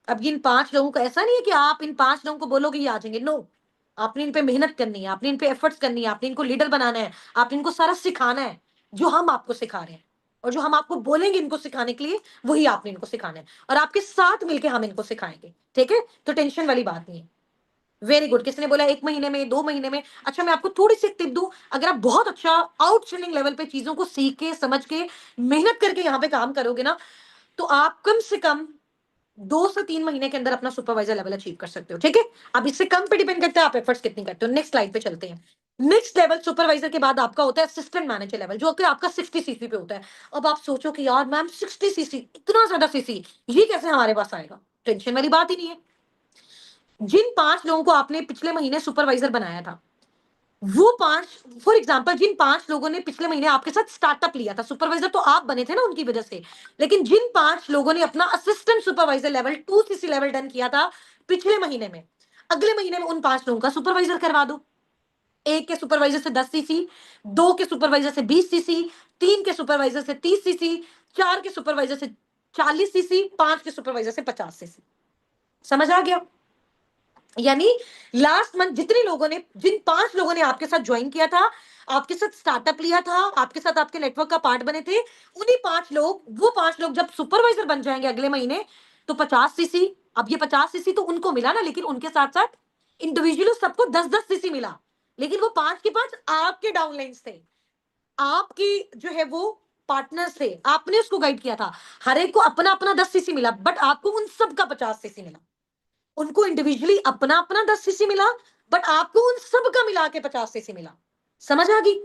अब इन 5 लोगों को ऐसा नहीं है कि आप इन 5 लोगों को बोलोगे ये आ जाएंगे, नो। आपने इन पे मेहनत करनी है, आपने इन पे एफर्ट्स करनी है, आपने इनको लीडर बनाना है, आपने इनको सारा सिखाना है जो हम आपको सिखा रहे हैं, और जो हम आपको बोलेंगे इनको सिखाने के लिए वही आपने इनको सिखाना है, और आपके साथ मिलकर हम इनको सिखाएंगे, ठीक है। तो टेंशन वाली बात नहीं है। Very good. किसने बोला 1 महीने में, 2 महीने में? अच्छा मैं आपको थोड़ी सी टिप दूं, अगर आप बहुत अच्छा आउटस्टैंडिंग लेवल पे चीजों को सीख के समझ के मेहनत करके यहाँ पे काम करोगे ना, तो आप कम से कम 2 से 3 महीने के अंदर अपना सुपरवाइजर लेवल अचीव कर सकते हो, ठीक है। अब इससे कम पे डिपेंड करता है आप एफर्ट्स कितनी करते हो। नेक्स्ट स्लाइड पे चलते हैं। नेक्स्ट लेवल सुपरवाइजर के बाद आपका होता है असिस्टेंट मैनेजर लेवल, जो कि आपका 60 सीसी पे होता है। अब आप सोचो कि यार मैम 60 सीसी, इतना ज्यादा सीसी, ये कैसे हमारे पास आएगा? टेंशन वाली बात ही नहीं है। जिन 5 लोगों को आपने पिछले महीने सुपरवाइजर बनाया था, वो 5, फॉर एग्जाम्पल जिन 5 लोगों ने पिछले महीने आपके साथ स्टार्टअप लिया था, सुपरवाइजर तो आप बने थे ना उनकी वजह से, लेकिन जिन 5 लोगों ने अपना assistant supervisor level 2 CC level done किया था पिछले महीने में, अगले महीने में उन 5 लोगों का सुपरवाइजर करवा दो। एक के सुपरवाइजर से 10 सीसी, 2 के सुपरवाइजर से 20 सीसी, 3 के सुपरवाइजर से 30 सीसी, 4 के सुपरवाइजर से 40 सीसी, 5 के सुपरवाइजर से 50 सीसी। समझ आ गया? यानी लास्ट मंथ जितने लोगों ने, जिन 5 लोगों ने आपके साथ ज्वाइन किया था, आपके साथ स्टार्टअप लिया था, आपके साथ आपके नेटवर्क का पार्ट बने थे, उन्हीं 5 लोग, वो 5 लोग जब सुपरवाइजर बन जाएंगे अगले महीने, तो 50 सीसी। अब ये 50 सीसी तो उनको मिला ना, लेकिन उनके साथ साथ इंडिविजुअली सबको 10-10 सीसी मिला, लेकिन वो 5 के 5 आपके डाउनलाइंस थे, आपकी जो है वो पार्टनर्स थे, आपने उसको गाइड किया था। हर एक को अपना अपना 10 सीसी मिला, बट आपको उन सबका 50 सीसी मिला। उनको इंडिविजुअली अपना अपना 10 सीसी मिला, बट आपको उन सब का मिला के 50 सीसी मिला। समझ आ गई?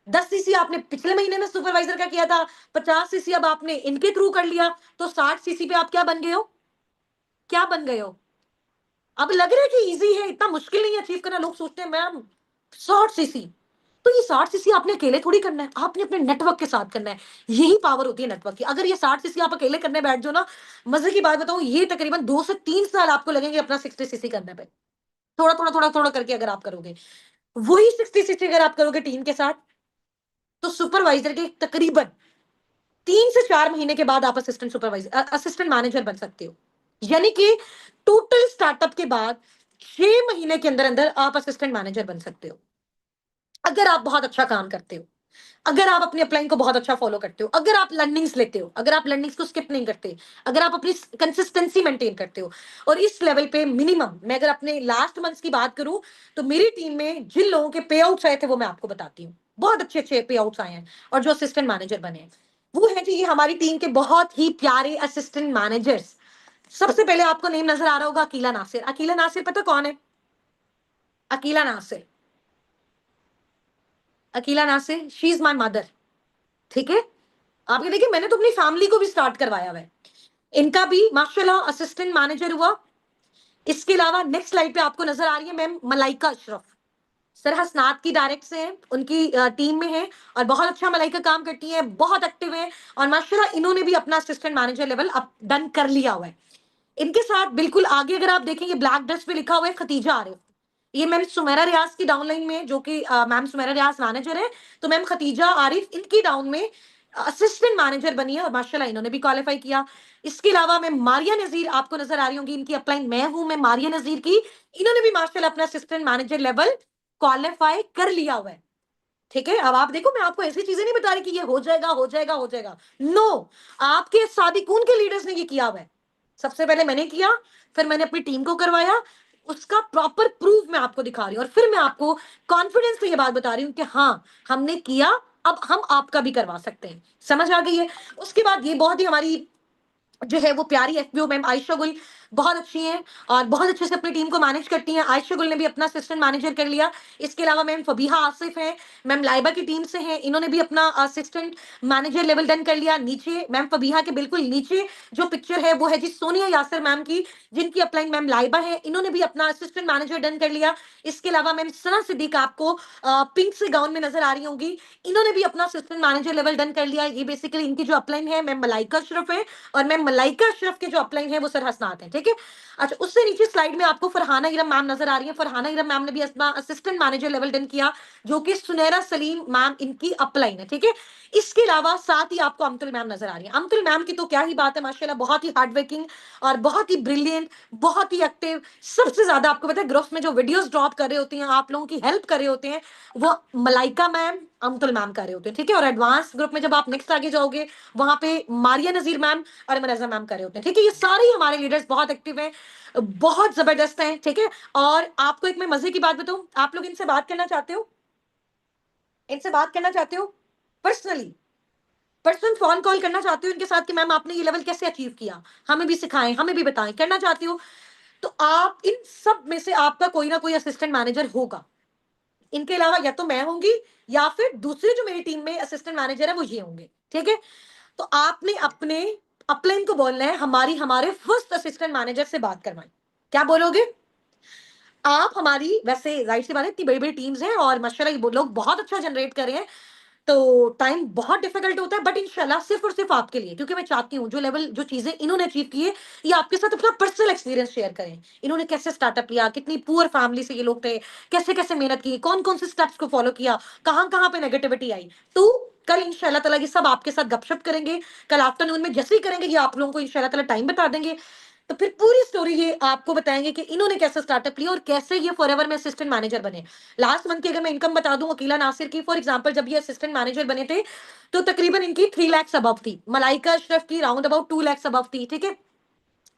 10 सीसी आपने पिछले महीने में सुपरवाइजर का किया था, 50 सीसी अब आपने इनके थ्रू कर लिया, तो 60 सीसी पे आप क्या बन गए हो? क्या बन गए हो? अब लग रहा है कि इजी है, इतना मुश्किल नहीं है अचीव करना। लोग सोचते हैं मैम 60 सीसी, तो ये 60 सीसी आपने अकेले थोड़ी करना है, आपने अपने नेटवर्क के साथ करना है। यही पावर होती है नेटवर्क की। अगर ये 60 सीसी आप अकेले करने बैठ जाओ ना, मजे की बात बताऊं, ये तकरीबन 2 से 3 साल आपको लगेंगे अपना 60 सीसी करने पे। थोड़ा थोड़ा थोड़ा थोड़ा करके अगर आप करोगे, वही 60-60 अगर आप करोगे टीम के साथ, तो सुपरवाइजर के तकरीबन 3 से 4 महीने के बाद आप असिस्टेंट सुपरवाइजर, असिस्टेंट मैनेजर बन सकते हो। यानी कि टोटल स्टार्टअप के बाद 6 महीने के अंदर अंदर आप असिस्टेंट मैनेजर बन सकते हो, अगर आप बहुत अच्छा काम करते हो, अगर आप अपने अपलाइन को बहुत अच्छा फॉलो करते हो, अगर आप लर्निंग्स लेते हो, अगर आप लर्निंग्स को स्किप नहीं करते, अगर आप अपनी कंसिस्टेंसी मेंटेन करते हो। और इस लेवल पे मिनिमम, मैं अगर अपने लास्ट मंथ की बात करूं, तो मेरी टीम में जिन लोगों के पे आउट्स आए थे वो मैं आपको बताती हूँ। बहुत अच्छे अच्छे पे आउट्स आए हैं, और जो असिस्टेंट मैनेजर बने हैं वो है जी ये हमारी टीम के बहुत ही प्यारे असिस्टेंट मैनेजर्स। सबसे पहले आपको नेम नजर आ रहा होगा अकीला नासिर। अकीला नासिर पता कौन है? Akila Nasir, Akila Nasir she is my mother, ठीक है। आप ये देखिए मैंने तो अपनी फैमिली को भी स्टार्ट करवाया हुआ है। इनका भी माशाल्लाह असिस्टेंट मैनेजर हुआ। इसके अलावा नेक्स्ट स्लाइड पे आपको नजर आ रही है मैम मलाइका अशरफ, सर हसनात की डायरेक्ट से हैं, उनकी टीम में है, और बहुत अच्छा मलाइका काम करती है, बहुत एक्टिव है, और माशाल्लाह इन्होंने भी अपना assistant manager level up done कर लिया हुआ है। इनके साथ बिल्कुल आगे अगर आप देखेंगे ब्लैक ड्रेस पे लिखा हुआ है खतीजा आरिफ, ये मैम सुमेरा रियाज की डाउनलाइन में, जो कि मैम सुमेरा रियाज मैनेजर है, तो मैम खतीजा आरिफ इनकी डाउन में असिस्टेंट मैनेजर बनी है और माशाल्लाह इन्होंने भी क्वालिफाई किया। इसके अलावा मैं मारिया नजीर आपको नजर आ रही होंगी, इनकी अपलाइन मैं हूं, मैं मारिया नजीर की, इन्होंने भी माशाल्लाह अपना असिस्टेंट मैनेजर लेवल क्वालिफाई कर लिया हुआ है। ठीक है, अब आप देखो मैं आपको ऐसी चीजें नहीं बता रही कि ये हो जाएगा हो जाएगा हो जाएगा, नो, आपके साबिकून के लीडर्स ने ये किया हुआ है। सबसे पहले मैंने किया, फिर मैंने अपनी टीम को करवाया, उसका प्रॉपर प्रूफ मैं आपको दिखा रही हूँ, और फिर मैं आपको कॉन्फिडेंस से ये बात बता रही हूँ कि हाँ हमने किया, अब हम आपका भी करवा सकते हैं। समझ आ गई है? उसके बाद ये बहुत ही हमारी जो है वो प्यारी एफबीओ मैम आयशा गुल बहुत अच्छी हैं और बहुत अच्छे से अपनी टीम को मैनेज करती हैं। आयशा गुल ने भी अपना असिस्टेंट मैनेजर कर लिया। इसके अलावा मैम फबीहा आसिफ हैं, मैम लाइबा की टीम से हैं, इन्होंने भी अपना असिस्टेंट मैनेजर लेवल डन कर लिया। नीचे मैम फबीहा के बिल्कुल नीचे जो पिक्चर है वो है जी सोनिया यासर मैम की, जिनकी अपलाइन मैम लाइबा है, इन्होंने भी अपना असिस्टेंट मैनेजर डन कर लिया। इसके अलावा मैम सना सिद्दीक आपको पिंक से गाउन में नजर आ रही होंगी, इन्होंने भी अपना असिस्टेंट मैनेजर लेवल डन कर लिया। ये बेसिकली इनकी जो अपलाइन है मैम मलाइका अशरफ है, और मैम मलाइका अशरफ के जो अपलाइन है वो सर हसनात है। ठीक है, अच्छा उससे नीचे स्लाइड में आपको फरहाना इरम मैम नजर आ रही है। फरहाना इरम मैम ने भी अपना असिस्टेंट मैनेजर लेवल डन किया, जो कि सुनैरा सलीम मैम इनकी अपलाइन है। ठीक है, इसके अलावा साथ ही आपको अमतुल मैम नजर आ रही है। अमतुल मैम की तो क्या ही बात है, माशाल्लाह बहुत ही हार्ड वर्किंग और बहुत ही ब्रिलियंट, बहुत ही एक्टिव। सबसे ज्यादा आपको पता है ग्रुप्स में जो वीडियोस ड्रॉप कर रहे होते हैं, आप लोगों की हेल्प कर रहे होते हैं, वो मलाइका मैम अमतुल मैम कर रहे होते हैं। ठीक है, और एडवांस ग्रुप में जब आप नेक्स्ट आगे जाओगे वहां पे मारिया नजीर मैम और मनजा मैम कर रहे होते हैं। ठीक है, ये सारे ही हमारे लीडर्स बहुत एक्टिव हैं, बहुत जबरदस्त हैं। ठीक है, और आपको एक मैं मजे की बात बताऊं, आप लोग इनसे बात करना चाहते हो, इनसे बात करना चाहते हो पर्सनली, पर्सनल फोन कॉल करना चाहते हो इनके साथ कि मैम आपने ये लेवल कैसे अचीव किया, हमें भी सिखाएं, हमें भी बताएं, करना चाहते हो तो आप इन सब में से आपका कोई ना कोई असिस्टेंट मैनेजर होगा। इनके अलावा या तो मैं होंगी या फिर दूसरे जो मेरी टीम में असिस्टेंट मैनेजर है वो ये होंगे। ठीक है, तो आपने अपने अपलाइन को बोलना है हमारी हमारे फर्स्ट असिस्टेंट मैनेजर से बात करवाएं। क्या बोलोगे आप? हमारी वैसे राइट सी बात है, इतनी बड़ी बड़ी टीम्स हैं और माशाल्लाह ये लोग बहुत अच्छा जनरेट कर रहे हैं, तो टाइम बहुत डिफिकल्ट होता है, बट इंशाल्लाह सिर्फ और सिर्फ आपके लिए, क्योंकि मैं चाहती हूँ जो लेवल जो चीजें इन्होंने अचीव की है ये आपके साथ अपना पर्सनल एक्सपीरियंस शेयर करें। इन्होंने कैसे स्टार्टअप लिया, कितनी पुअर फैमिली से ये लोग थे, कैसे कैसे मेहनत की, कौन कौन से स्टेप्स को फॉलो किया, कहाँ कहाँ पे नेगेटिविटी आई। तो कल इंशाल्लाह ताला ये सब आपके साथ गपशप करेंगे, कल आफ्टरनून में जैसे ही करेंगे ये आप लोगों को इंशाल्लाह ताला टाइम बता देंगे, तो फिर पूरी स्टोरी ये आपको बताएंगे कि इन्होंने कैसे स्टार्टअप लिया और कैसे ये फॉरएवर में असिस्टेंट मैनेजर बने। लास्ट मंथ की अगर मैं इनकम बता दूं अकीला नासिर की, फॉर एग्जांपल जब ये असिस्टेंट मैनेजर बने थे तो तकरीबन इनकी 3 लाख अबव थी, मलाइका अशरफ की राउंड अबाउट 2 लाख अबव थी। ठीक है,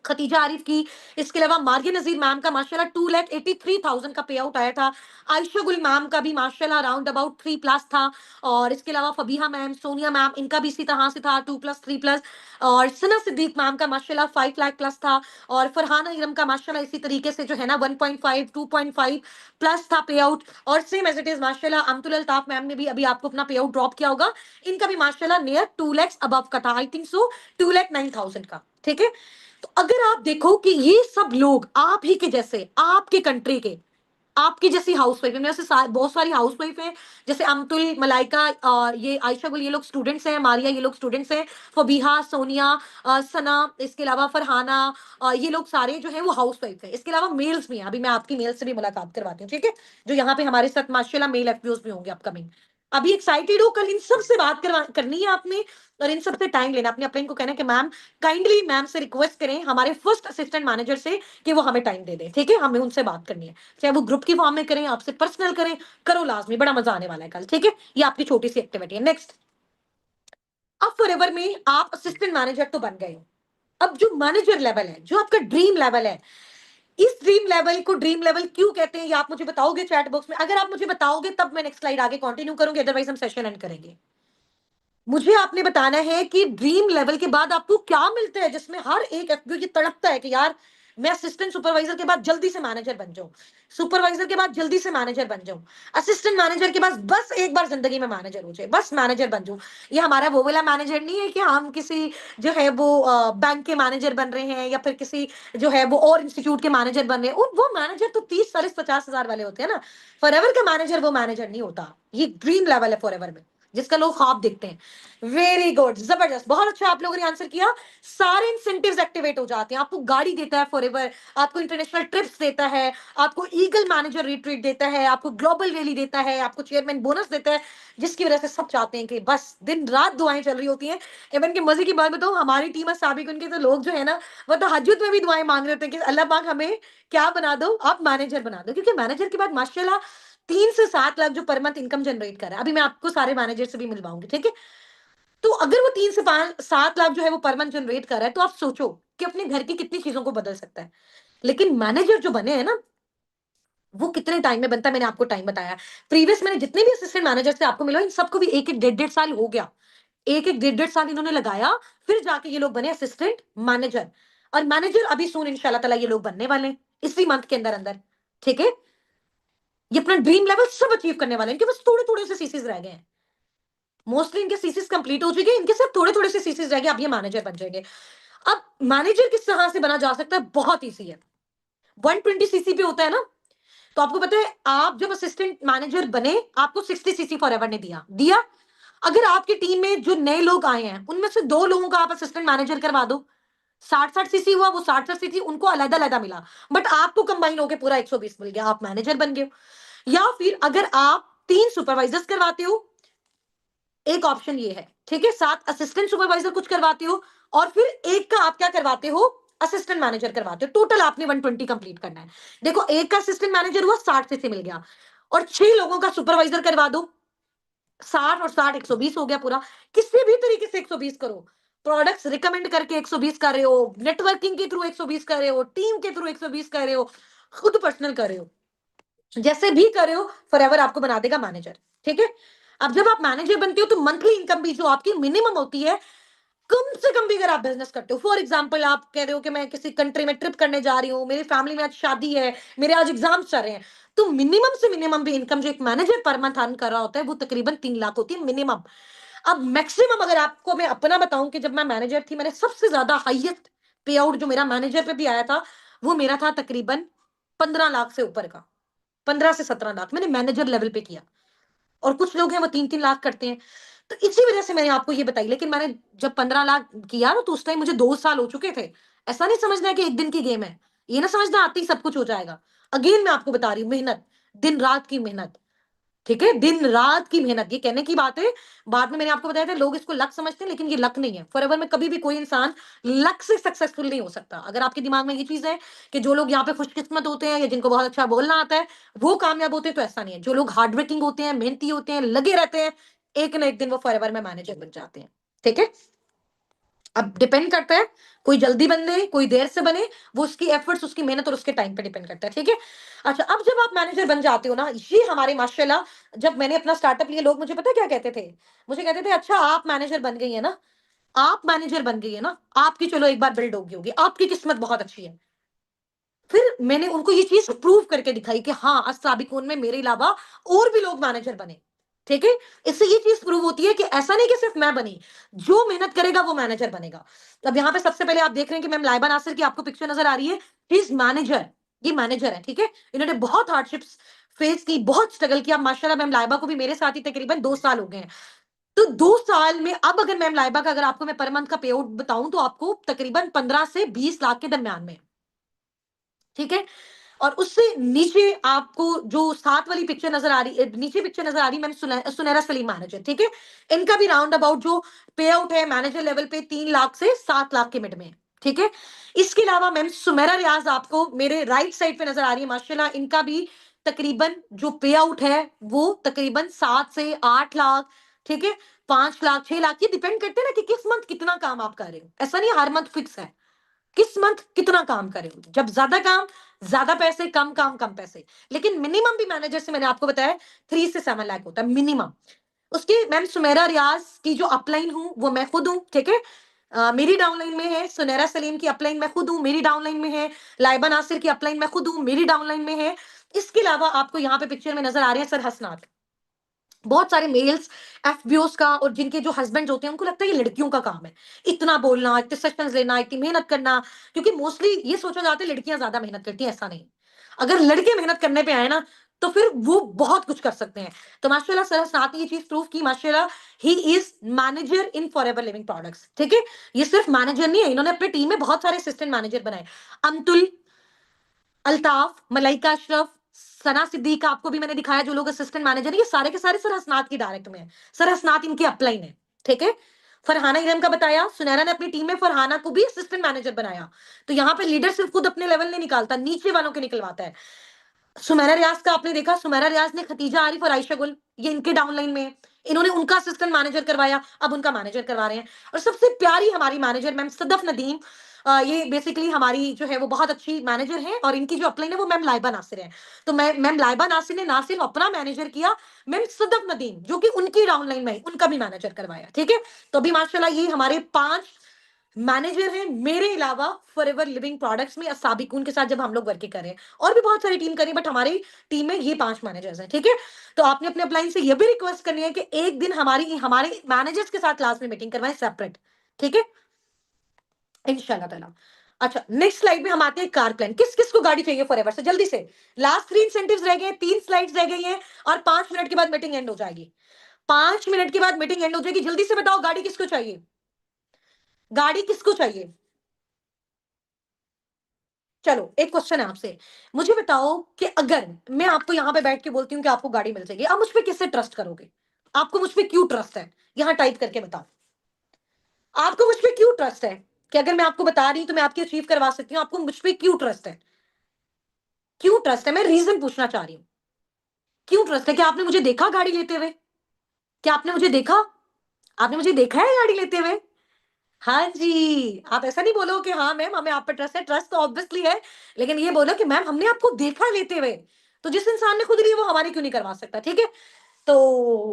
खतीजा आरिफ की, इसके अलावा मारिया नजीर मैम का माशाल्लाह 2,83,000 का पे आउट आया था। आयशा गुल मैम का भी माशाल्लाह राउंड अबाउट 3+ था, और इसके अलावा फबीहा मैम, सोनिया मैम, इनका भी इसी तरह से था 2+3+, और सना सिद्दीक मैम का माशाल्लाह 5 लाख+ था, और फरहाना इरम का माशाल्लाह इसी तरीके से जो है ना 1.5 2.5+ था पे आउट, और सेम एज इट इज माशाल्लाह अमतुल अल्ताफ मैम ने भी अभी आपको अपना पे आउट ड्रॉप किया होगा, इनका भी माशाल्लाह नियर 2 लाख अबव का था, आई थिंक सो 2,09,000 का। ठीक है, तो अगर आप देखो कि ये सब लोग आप ही के जैसे, आपके कंट्री के, आपकी जैसी हाउसवाइफ है, मेरे से बहुत सारी हाउसवाइफ हैं, जैसे अमतुल, मलाइका, ये आयशा गुल, ये लोग स्टूडेंट्स हैं, मारिया ये लोग स्टूडेंट्स हैं, फबीहा, सोनिया, सना, इसके अलावा फरहाना, ये लोग सारे जो हैं वो हाउसवाइफ हैं। इसके अलावा मेल्स भी हैं, अभी मैं आपकी मेल से भी मुलाकात करवाती हूँ। ठीक है, जो यहाँ पे हमारे साथ माशाल्लाह मेल एफपीओस भी होंगे अपकमिंग। अभी एक्साइटेड हो, कल इन सब से बात करनी है आपने, और इन सब से टाइम लेना, अपने अपने को कहना कि मैम काइंडली मैम से रिक्वेस्ट करें हमारे फर्स्ट असिस्टेंट मैनेजर से कि वो हमें टाइम दे दें। ठीक है, हमें उनसे बात करनी है, चाहे वो ग्रुप की फॉर्म में करें, आपसे पर्सनल करें, करो लाजमी, बड़ा मजा आने वाला है कल। ठीक है, ये आपकी छोटी सी एक्टिविटी है। नेक्स्ट, अब फॉरएवर में आप असिस्टेंट मैनेजर तो बन गए हो, अब जो मैनेजर लेवल है, जो आपका ड्रीम लेवल है, इस ड्रीम लेवल को ड्रीम लेवल क्यों कहते हैं ये आप मुझे बताओगे चैट बॉक्स में? अगर आप मुझे बताओगे तब मैं नेक्स्ट स्लाइड आगे कंटिन्यू करूंगी, अदरवाइज हम सेशन एंड करेंगे। मुझे आपने बताना है कि ड्रीम लेवल के बाद आपको क्या मिलता है, जिसमें हर एक एफबीओ ये तड़पता है कि यार मैं असिस्टेंट सुपरवाइजर के बाद जल्दी से मैनेजर बन जाऊं, सुपरवाइजर के बाद जल्दी से मैनेजर बन जाऊं, असिस्टेंट मैनेजर के बाद बस एक बार जिंदगी में मैनेजर हो जाए, बस मैनेजर बन जाऊं। ये हमारा वो वाला मैनेजर नहीं है कि हम किसी जो है वो बैंक के मैनेजर बन रहे हैं, या फिर किसी जो है वो और इंस्टीट्यूट के मैनेजर बन रहे हैं, वो मैनेजर तो 30 40 50 हजार वाले होते हैं ना। फॉरएवर का मैनेजर वो मैनेजर नहीं होता, ये ड्रीम लेवल है फॉरएवर में। जिसका लोग ख्वाब देखते हैं। वेरी गुड, जबरदस्त, बहुत अच्छा आप लोगों ने आंसर किया। सारे इंसेंटिव्स एक्टिवेट हो जाते हैं, आपको गाड़ी देता है फॉरएवर, आपको इंटरनेशनल ट्रिप्स देता है, आपको ईगल मैनेजर रिट्रीट देता है, आपको ग्लोबल रैली देता है, आपको चेयरमैन बोनस देता है, जिसकी वजह से सब चाहते हैं कि बस दिन रात दुआएं चल रही होती हैं। इवन की मजे की बात बताऊं, हमारी टीम साबिक उनके तो लोग जो है ना, वो तो हजूत में भी दुआएं मांग रहे थे कि अल्लाह पाक हमें क्या बना दो, आप मैनेजर बना दो, क्योंकि मैनेजर के बाद माशाल्लाह 3 से 7 लाख जो पर मंथ इनकम जनरेट कर रहा है। अभी मैं आपको सारे मैनेजर से भी मिलवाऊंगी, ठीक है। तो अगर वो 3 से 7 लाख जो है वो पर मंथ जनरेट कर रहा है, तो आप सोचो कि अपने घर की कितनी चीजों को बदल सकता है। लेकिन मैनेजर जो बने हैं ना, वो कितने टाइम में बनता है, मैंने आपको टाइम बताया। प्रीवियस मैंने जितने भी असिस्टेंट मैनेजर से आपको मिला, इन सबको भी एक एक 1.5 1.5 साल हो गया। एक एक 1.5 1.5 साल इन्होंने लगाया, फिर जाके ये लोग बने असिस्टेंट मैनेजर। और मैनेजर अभी सून इंशाल्लाह ताला ये लोग बनने वाले हैं, इसी मंथ के अंदर अंदर, ठीक है। ये अपना ड्रीम लेवल सब अचीव करने वाले हैं, इनके बस थोड़े थोड़े से सीसीज रह गए हैं। मोस्टली इनके सीसीज कंप्लीट हो चुके हैं, इनके सिर्फ थोड़े थोड़े से सीसीज रह गए, अब ये मैनेजर बन जाएंगे। अब मैनेजर किस तरह से बना जा सकता है, बहुत ईजी है। 120 सीसी पे होता है ना, तो आपको पता है आप जब असिस्टेंट मैनेजर बने, आपको 60 सीसी फॉरएवर ने दिया दिया। अगर आपकी टीम में जो नए लोग आए हैं, उनमें से 2 लोगों का आप असिस्टेंट मैनेजर करवा दो, 60-60 सीसी हुआ, वो 60-60 सीसी उनको अलग अलग मिला, बट आपको कंबाइन होकर पूरा 120 मिल गया, आप मैनेजर बन गए। या फिर अगर आप 3 सुपरवाइजर्स करवाते हो, एक ऑप्शन ये है, ठीक है, 7 असिस्टेंट सुपरवाइजर कुछ करवाते हो, और फिर एक का आप क्या करवाते हो, असिस्टेंट मैनेजर करवाते हो। टोटल आपने 120 कंप्लीट करना है। देखो, एक का असिस्टेंट मैनेजर हुआ, 60 से मिल गया, और 6 लोगों का सुपरवाइजर करवा दो, 60 और 60 120 हो गया पूरा। किसी भी तरीके से 120 करो, प्रोडक्ट्स रिकमेंड करके 120 कर रहे हो, नेटवर्किंग के थ्रू 120 कर रहे हो, टीम के थ्रू 120 कर रहे हो, खुद पर्सनल कर रहे हो, जैसे भी कर रहे हो, फॉरएवर आपको बना देगा मैनेजर, ठीक है। अब जब आप मैनेजर बनते हो, तो मंथली इनकम भी जो आपकी मिनिमम होती है, कम से कम भी अगर आप बिजनेस करते हो, फॉर एग्जांपल आप कह रहे हो कि मैं किसी कंट्री में ट्रिप करने जा रही हूँ, मेरी फैमिली में आज शादी है, मेरे आज एग्जाम्स चल रहे हैं, तो मिनिमम से मिनिमम भी इनकम जो एक मैनेजर पर मंथ अर्न कर रहा होता है, वो तकरीबन 3 लाख होती है मिनिमम। अब मैक्सिमम अगर आपको मैं अपना बताऊं कि जब मैं मैनेजर थी, मैंने सबसे ज्यादा हाईएस्ट पे आउट जो मेरा मैनेजर पे भी आया था, वो मेरा था तकरीबन 15 लाख से ऊपर का, 15 से 17 लाख मैंने मैनेजर लेवल पे किया। और कुछ लोग हैं वो 3-3 लाख करते हैं। तो इसी वजह से मैंने आपको ये बताई, लेकिन मैंने जब 15 लाख किया ना, तो उस टाइम मुझे 2 साल हो चुके थे। ऐसा नहीं समझना है कि एक दिन की गेम है, ये ना समझना आते ही सब कुछ हो जाएगा। अगेन मैं आपको बता रही हूँ, मेहनत, दिन रात की मेहनत, ठीक है, दिन रात की मेहनत, ये कहने की बात है। बाद में मैंने आपको बताया था, लोग इसको लक समझते हैं, लेकिन ये लक नहीं है। फॉरएवर में कभी भी कोई इंसान लक से सक्सेसफुल नहीं हो सकता। अगर आपके दिमाग में ये चीज है कि जो लोग यहाँ पे खुशकिस्मत होते हैं या जिनको बहुत अच्छा बोलना आता है वो कामयाब होते हैं, तो ऐसा नहीं है। जो लोग हार्ड वर्किंग होते हैं, मेहनती होते हैं, लगे रहते हैं, एक ना एक दिन वो फॉरएवर में मैनेजर बन जाते हैं, ठीक है। अब डिपेंड करता है, कोई जल्दी बने कोई देर से बने, वो उसकी एफर्ट्स, उसकी मेहनत और उसके टाइम पे डिपेंड करता है, ठीक है। अच्छा, अब जब आप मैनेजर बन जाते हो ना, ये हमारे माशाल्लाह, जब मैंने अपना स्टार्टअप लिया, लोग मुझे पता है क्या कहते थे, मुझे कहते थे अच्छा आप मैनेजर बन गई है ना, आप मैनेजर बन गई है ना, आपकी चलो एक बार बिल्ड होगी होगी, आपकी किस्मत बहुत अच्छी है। फिर मैंने उनको ये चीज प्रूव करके दिखाई कि हाँ, अस्साबिकून में मेरे अलावा और भी लोग मैनेजर बने, ठीक है। इससे ये चीज प्रूव होती है कि ऐसा नहीं कि सिर्फ मैं बनी, जो मेहनत करेगा वो मैनेजर बनेगा। अब यहाँ पे सबसे पहले आप देख रहे हैं कि मैम लाइबा नासिर की आपको पिक्चर नजर आ रही है, ही इज मैनेजर, ये मैनेजर है, ठीक है। इन्होंने बहुत हार्डशिप्स फेस की, बहुत स्ट्रगल किया माशाल्लाह। मैम लाइबा को भी मेरे साथ ही तकरीबन 2 साल हो गए हैं। तो 2 साल में अब अगर मैम लाइबा का अगर आपको मैं पर मंथ का पे आउट बताऊं, तो आपको तकरीबन 15 से 20 लाख के दरमियान में, ठीक है। और उससे नीचे आपको जो साथ वाली पिक्चर नजर आ रही, नीचे पिक्चर नजर आ रही, मैंने सुनहरा सलीम मैनेजर, ठीक है। इनका भी राउंड अबाउट जो पे आउट है मैनेजर लेवल पे 3 लाख से 7 लाख के मिड में, ठीक है। इसके अलावा मैम सुमेरा रियाज आपको मेरे राइट साइड पे नजर आ रही है, माशाल्लाह इनका भी तकरीबन जो पे आउट है वो तकरीबन 7 से 8 लाख, ठीक है। 5 लाख 6 लाख, ये डिपेंड करते हैं ना कि किस मंथ कितना काम आप कर रहे हो, ऐसा नहीं हर मंथ फिक्स है, किस मंथ कितना काम करे। जब ज्यादा काम ज्यादा पैसे, कम काम कम पैसे। लेकिन मिनिमम भी मैनेजर से मैंने आपको बताया 3 से 7 लाख होता है मिनिमम। उसकी मैम सुमेरा रियाज की जो अपलाइन हूं वो मैं खुद हूं, ठीक है। मेरी डाउनलाइन में है सुनहरा सलीम की अपलाइन मैं खुद हूं, मेरी डाउनलाइन में है लाइबा नासिर की अपलाइन मैं खुद हूं, मेरी डाउनलाइन में है। इसके अलावा आपको यहाँ पे पिक्चर में नजर आ रहे हैं सर हसनात, बहुत सारे मेल्स एफबीओस का, और जिनके जो हस्बैंड होते हैं उनको लगता है ये लड़कियों का काम है, इतना बोलना, इतने सेशंस लेना, इतनी मेहनत करना। क्योंकि मोस्टली ये सोचा जाता है लड़कियां ज्यादा मेहनत करती हैं, ऐसा नहीं। अगर लड़के मेहनत करने पे आए ना, तो फिर वो बहुत कुछ कर सकते हैं। तो माशाल्लाह सर हसनात ने ये चीज प्रूव की, माशाल्लाह he is manager in forever living products. ठीक है, ये सिर्फ मैनेजर नहीं है, इन्होंने अपनी टीम में बहुत सारे असिस्टेंट मैनेजर बनाए। अमतुल, अल्ताफ, मलाइका अशरफ, सना सिद्दीक, आपको भी मैंने दिखाया जो लोग असिस्टेंट मैनेजर है, ये सारे के सारे सर हसनात की डायरेक्ट में है। सर हसनात इनकी अपलाइन है। ठीक है, फरहाना इरम का बताया, सुनैरा ने अपनी टीम में फरहाना को भी असिस्टेंट मैनेजर बनाया। तो यहाँ पे लीडर सिर्फ खुद अपने लेवल नहीं निकालता, नीचे वालों के निकलवाता है। सुमेरा रियाज का आपने देखा, सुमेरा रियाज ने खतीजा आरिफ और आयशा गुल, ये इनके डाउनलाइन में है। इन्होंने उनका असिस्टेंट मैनेजर करवाया, अब उनका मैनेजर करवा रहे हैं। और सबसे प्यारी हमारी मैनेजर मैम सदफ नदीम, ये बेसिकली हमारी जो है वो बहुत अच्छी मैनेजर है, और इनकी जो अपलाइन है वो मैम लाइबा नासिर है। तो मैम लाइबा नासिर ने ना सिर्फ अपना मैनेजर किया, मैम सदफ नदीम जो कि उनकी डाउनलाइन में है, उनका भी मैनेजर करवाया। ठीक है, तो अभी माशाल्लाह ये हमारे 5 मैनेजर हैं मेरे अलावा फॉरएवर लिविंग प्रोडक्ट्स में साबिकुन के साथ जब हम लोग वर्क कर रहे हैं। और भी बहुत सारी टीम करी, बट हमारी टीम में ये 5 मैनेजर्स हैं। ठीक है, तो आपने अपने अपलाइन से ये भी रिक्वेस्ट करनी है कि एक दिन हमारे मैनेजर्स के साथ क्लास में मीटिंग करवाएं सेपरेट। ठीक है, इंशाल्लाह ताला। अच्छा, नेक्स्ट स्लाइड में हम आते हैं कार प्लान। किस किस को गाड़ी चाहिए फॉरएवर से, जल्दी से। लास्ट 3 इंसेंटिव्स रह गए, 3 स्लाइड्स रह गई हैं, और 5 मिनट के बाद मीटिंग एंड हो जाएगी। 5 मिनट के बाद मीटिंग एंड हो जाएगी, जल्दी से बताओ गाड़ी किसको चाहिए, गाड़ी किसको चाहिए। चलो एक क्वेश्चन है आपसे, मुझे बताओ कि अगर मैं आपको यहां पे बैठ के बोलती हूँ कि आपको गाड़ी मिल जाएगी, आप मुझ पे किससे ट्रस्ट करोगे, आपको मुझ पे क्यों ट्रस्ट है, यहां टाइप करके बताओ। आपको मुझ पे क्यों ट्रस्ट है कि अगर मैं आपको बता रही हूं तो मैं आपकी अचीव करवा सकती हूँ, आपको मुझ पे क्यों ट्रस्ट है, क्यों ट्रस्ट है, मैं रीजन पूछना चाह रही हूँ। क्यों ट्रस्ट है, क्या आपने मुझे देखा गाड़ी लेते हुए, क्या आपने मुझे देखा, आपने मुझे देखा है गाड़ी लेते हुए। हाँ जी, आप ऐसा नहीं बोलो कि हाँ मैम हमें आप पे ट्रस्ट है, ट्रस्ट तो ऑब्वियसली है, लेकिन ये बोलो कि मैम हमने आपको देखा लेते हुए। तो जिस इंसान ने खुद ली वो हमारी क्यों नहीं करवा सकता। ठीक है, तो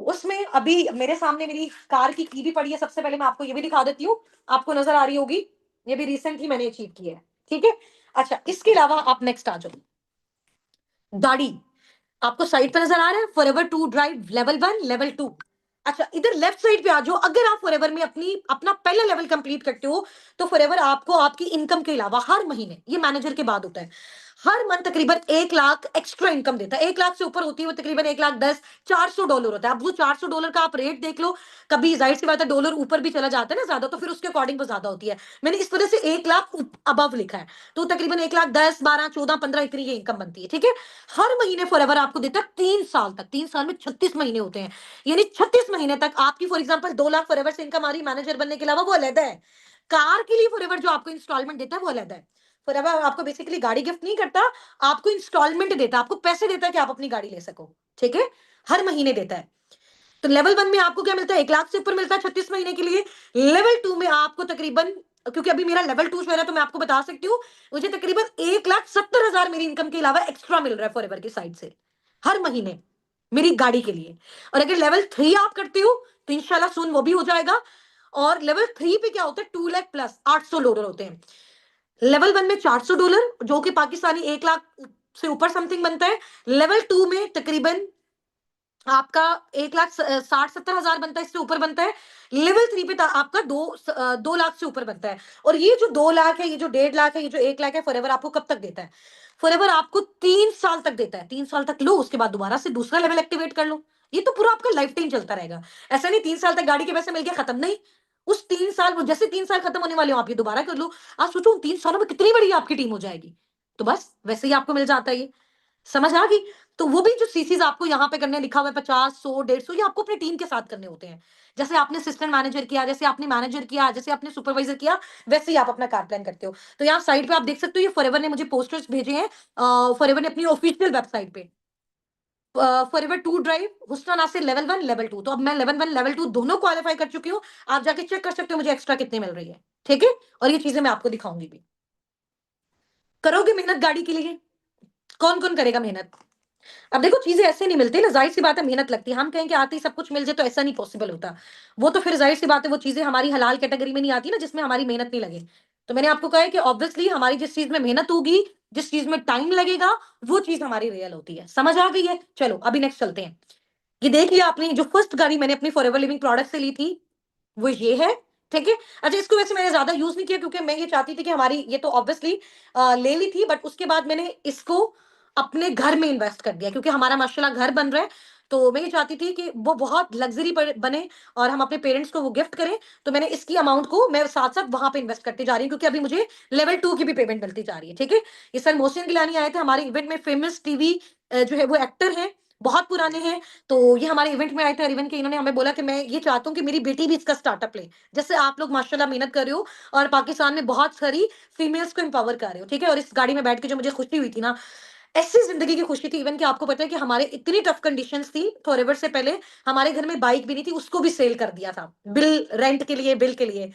उसमें अभी मेरे सामने मेरी कार की भी पड़ी है। सबसे पहले मैं आपको ये भी दिखा देती हूँ, आपको नजर आ रही होगी, ये भी रिसेंटली मैंने अचीव की है। ठीक है, अच्छा इसके अलावा आप नेक्स्ट आ जाओ। गाड़ी आपको साइड पे नजर आ रहा है, forever two drive level 1 level 2। अच्छा इधर लेफ्ट साइड पे आ जाओ, अगर आप फॉरएवर में अपना पहला लेवल कंप्लीट करते हो तो फॉरएवर आपको आपकी इनकम के अलावा हर महीने, ये मैनेजर के बाद होता है, हर मंथ तकरीबन 1 लाख एक्स्ट्रा इनकम देता है। 1 लाख से ऊपर होती है वो तकरीबन 1 लाख 10, $400 होता है। अब वो $400 का आप रेट देख लो, कभी जाहिर सी बात है डॉलर ऊपर भी चला जाता है ना ज्यादा, तो फिर उसके अकॉर्डिंग वो ज्यादा होती है। मैंने इस वजह से 1 लाख अबव लिखा है, तो तकरीबन 1 लाख 10, 12, 14, 15 इतनी ये इनकम बनती है। ठीक है, हर महीने फॉरएवर आपको देता है 3 साल तक, 3 साल में 36 महीने होते हैं, यानी 36 महीने तक आपकी फॉर एग्जाम्पल 2 लाख फॉरएवर से इनकम आ रही मैनेजर बनने के अलावा, वो अलग है। कार के लिए फॉरएवर जो आपको इंस्टॉलमेंट देता है वो अलग है। फॉरएवर आपको बेसिकली गाड़ी गिफ्ट नहीं करता, आपको इंस्टॉलमेंट देता है, आपको पैसे देता है कि आप अपनी गाड़ी ले सको। ठीक है, हर महीने देता है। तो लेवल 1 में आपको क्या मिलता है, 1 लाख से ऊपर मिलता है 36 महीने के लिए। लेवल 2 में आपको तकरीबन, क्योंकि अभी मेरा लेवल 2 शो है ना, तो मैं आपको बता सकती हूँ मुझे तकरीबन 1,70,000 मेरी इनकम के अलावा एक्स्ट्रा मिल रहा है फॉरएवर की साइड से हर महीने मेरी गाड़ी के लिए। और अगर लेवल 3 आप करते हो तो इंशाल्लाह सुन वो भी हो जाएगा। और लेवल 3 पे क्या होता है, 2 लाख प्लस $800 होते हैं। लेवल 1 में $400 जो कि पाकिस्तानी 1 लाख से ऊपर समथिंग बनता है। लेवल 2 में तकरीबन आपका 1,60,70,000 बनता है, इससे ऊपर बनता है। लेवल 3 पे आपका 2 लाख से ऊपर बनता है। और ये जो 2 लाख है, ये जो 1.5 लाख है, ये जो 1 लाख है, फॉरएवर आपको कब तक देता है, फॉरएवर आपको 3 साल तक देता है। 3 साल तक लो, उसके बाद दोबारा से दूसरा लेवल एक्टिवेट कर लो। ये तो पूरा आपका लाइफ टाइम चलता रहेगा। ऐसा नहीं 3 साल तक गाड़ी के पैसे मिल गया खत्म, नहीं। उस 3 साल, जैसे 3 साल खत्म होने वाले हो आप ये दोबारा कर लो। आप सोचो उन 3 सालों में कितनी बड़ी आपकी टीम हो जाएगी। तो बस वैसे ही आपको मिल जाता है ये, समझ आ गई। तो वो भी जो सीसीज आपको यहाँ पे करने लिखा हुआ है 50, 100, 150, ये आपको अपनी टीम के साथ करने होते हैं। जैसे आपने असिस्टेंट मैनेजर किया, जैसे आपने मैनेजर किया, जैसे आपने सुपरवाइजर किया, वैसे ही आप अपना कार प्लान करते हो। तो यहाँ साइड पे आप देख सकते हो, ये फॉरएवर ने मुझे पोस्टर्स भेजे हैं, फॉरएवर ने अपनी ऑफिशियल वेबसाइट पे, forever two drive Husna Nasir level 1 level 2। तो अब मैं लेवल 1 लेवल 2 दोनों क्वालिफाई कर चुकी हूँ। आप जाके चेक कर सकते हो मुझे एक्स्ट्रा कितनी मिल रही है। ठीक है, और ये चीजें मैं आपको दिखाऊंगी भी। करोगे मेहनत गाड़ी के लिए, कौन कौन करेगा मेहनत। अब देखो चीजें ऐसे नहीं मिलती ना, जाहिर सी बात है मेहनत लगती है। हम कहें कि आते ही सब कुछ मिल जाए तो ऐसा नहीं पॉसिबल होता। वो तो फिर जाहिर सी बात है वो चीजें हमारी हलाल कैटेगरी में नहीं आती ना, जिसमें हमारी मेहनत नहीं लगे। तो मैंने आपको कहा है कि ऑब्वियसली हमारी जिस चीज में मेहनत होगी, जिस चीज में टाइम लगेगा, वो चीज हमारी रियल होती है। समझ आ गई है। चलो अभी नेक्स्ट चलते हैं। ये देख लिया आपने, जो फर्स्ट गाड़ी मैंने अपनी फॉरएवर लिविंग प्रोडक्ट से ली थी वो ये है। ठीक है, अच्छा इसको वैसे मैंने ज्यादा यूज नहीं किया, क्योंकि मैं ये चाहती थी कि हमारी, ये तो ऑब्वियसली ले ली थी, बट उसके बाद मैंने इसको अपने घर में इन्वेस्ट कर दिया, क्योंकि हमारा माशाल्लाह घर बन रहा है, तो मैं ये चाहती थी कि वो बहुत लग्जरी बने और हम अपने पेरेंट्स को वो गिफ्ट करें। तो मैंने इसकी अमाउंट को मैं साथ साथ वहां पे इन्वेस्ट करती जा रही हूँ, क्योंकि अभी मुझे लेवल 2 की भी पेमेंट मिलती जा रही है। ठीक है, ये सर मोहसिन गिलानी आए थे हमारे इवेंट में, फेमस टीवी जो है वो एक्टर हैं, बहुत पुराने हैं। तो ये हमारे इवेंट में आए थे, और इवेंट के इन्होंने हमें बोला कि मैं ये चाहता हूँ कि मेरी बेटी भी इसका स्टार्टअप ले, जैसे आप लोग माशाल्लाह मेहनत कर रहे हो और पाकिस्तान में बहुत सारी फीमेल्स को एम्पावर कर रहे हो। ठीक है, और इस गाड़ी में बैठ के जो मुझे खुशी हुई थी ना, ऐसी जिंदगी की खुशी थी। इवन कि आपको पता है कि हमारे इतनी टफ कंडीशंस थी, फॉरएवर से पहले हमारे घर में बाइक भी नहीं थी, उसको भी सेल कर दिया था बिल रेंट के लिए, बिल के लिए।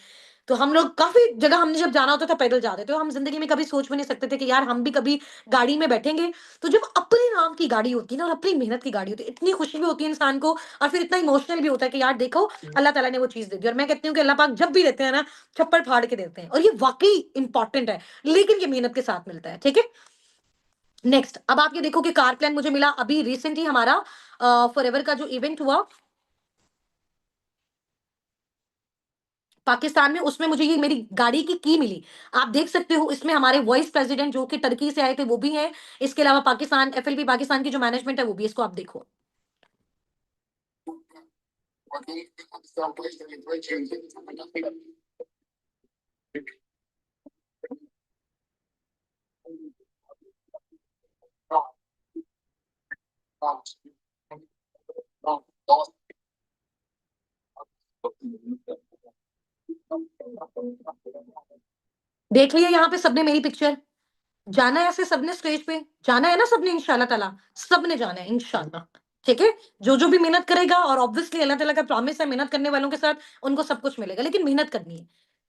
तो हम लोग काफी जगह हमने जब जाना होता था पैदल जाते थे, तो हम जिंदगी में कभी सोच भी नहीं सकते थे कि यार हम भी कभी गाड़ी में बैठेंगे। तो जब अपने नाम की गाड़ी होती है ना और अपनी मेहनत की गाड़ी होती है, इतनी खुशी भी होती है इंसान को, और फिर इतना इमोशनल भी होता है कि यार देखो अल्लाह ताला ने वो चीज दे दी। और मैं कहती हूँ कि अल्लाह पाक जब भी देते हैं ना, छप्पर फाड़ के देते हैं, और ये वाकई इंपॉर्टेंट है, लेकिन ये मेहनत के साथ मिलता है। ठीक है, नेक्स्ट अब आप ये देखो कि कार प्लान मुझे मिला अभी रिसेंटली, हमारा फॉरएवर का जो इवेंट हुआ पाकिस्तान में, उसमें मुझे ये मेरी गाड़ी की मिली। आप देख सकते हो इसमें हमारे वाइस प्रेसिडेंट जो कि टर्की से आए थे वो भी हैं, इसके अलावा पाकिस्तान एफएलपी पाकिस्तान की जो मैनेजमेंट है वो भी, इसको आप देखो। देख लिया यहाँ पे सबने मेरी पिक्चर, जाना है ऐसे सबने स्टेज पे, जाना है ना सबने इंशाल्लाह ताला, सबने जाना है इंशाल्लाह। ठीक है, जो जो भी मेहनत करेगा, और ऑब्वियसली अल्लाह ताला का प्रॉमिस है मेहनत करने वालों के साथ उनको सब कुछ मिलेगा, लेकिन मेहनत करनी है।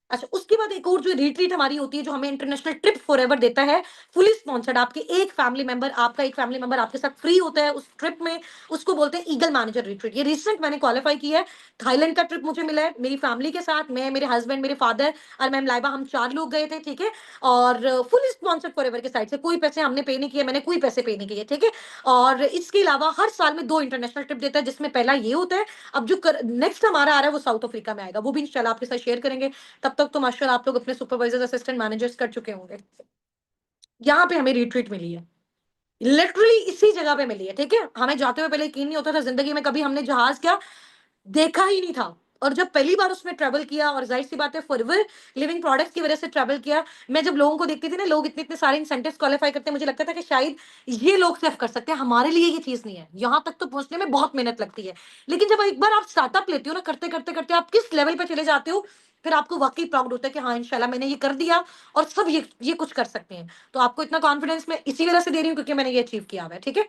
अच्छा, उसके बाद एक और जो रिट्रीट हमारी होती है, जो हमें इंटरनेशनल ट्रिप फॉरएवर देता है, फुली स्पॉन्सर्ड, आपके एक फैमिली मेंबर, आपका एक फैमिली मेंबर आपके साथ फ्री होता है उस ट्रिप में, उसको बोलते हैं ईगल मैनेजर रिट्रीट। ये रिसेंट मैंने क्वालिफाई की है, थाईलैंड का ट्रिप मुझे मिला है मेरी फैमिली के साथ, मैं, मेरे हस्बैंड, मेरे फादर और मैम लाइबा, हम 4 लोग गए थे। ठीक है, और फुली स्पॉन्सर्ड फॉरएवर की साइड से, कोई पैसे हमने पे नहीं किए, मैंने कोई पैसे पे नहीं किए। ठीक है, और इसके अलावा हर साल में 2 इंटरनेशनल ट्रिप देता है, जिसमें पहला ये होता है, अब जो नेक्स्ट हमारा आ रहा है वो साउथ अफ्रीका में आएगा, वो भी इंशाल्लाह आपके साथ शेयर करेंगे। तब तक तो माशाल्लाह आप लोग अपने सुपरवाइजर्स असिस्टेंट मैनेजर्स कर चुके होंगे। यहाँ पे हमें रिट्रीट मिली है, लिटरली इसी जगह पे मिली है। ठीक है, हमें जाते हुए पहले यकीन नहीं होता था, जिंदगी में कभी हमने जहाज क्या देखा ही नहीं था, और जब पहली बार उसमें ट्रैवल किया, और जाहिर सी बात है फॉरएवर लिविंग प्रोडक्ट्स की वजह से ट्रैवल किया, मैं जब लोगों को देखती थी ना, लोग इतने इतने सारे इंसेंटिव्स क्वालिफाई करते हैं, मुझे लगता था कि शायद ये लोग सिर्फ कर सकते हैं, हमारे लिए ये चीज नहीं है, यहाँ तक तो पहुंचने में बहुत मेहनत लगती है। लेकिन जब एक बार आप स्टार्टअप लेते हो ना, करते करते करते आप किस लेवल पे चले जाते हो, फिर आपको वाकई प्राउड होता है कि हाँ इंशाल्लाह मैंने ये कर दिया, और सब ये कुछ कर सकते हैं। तो आपको इतना कॉन्फिडेंस मैं इसी वजह से दे रही हूँ, क्योंकि मैंने ये अचीव किया हुआ है। ठीक है,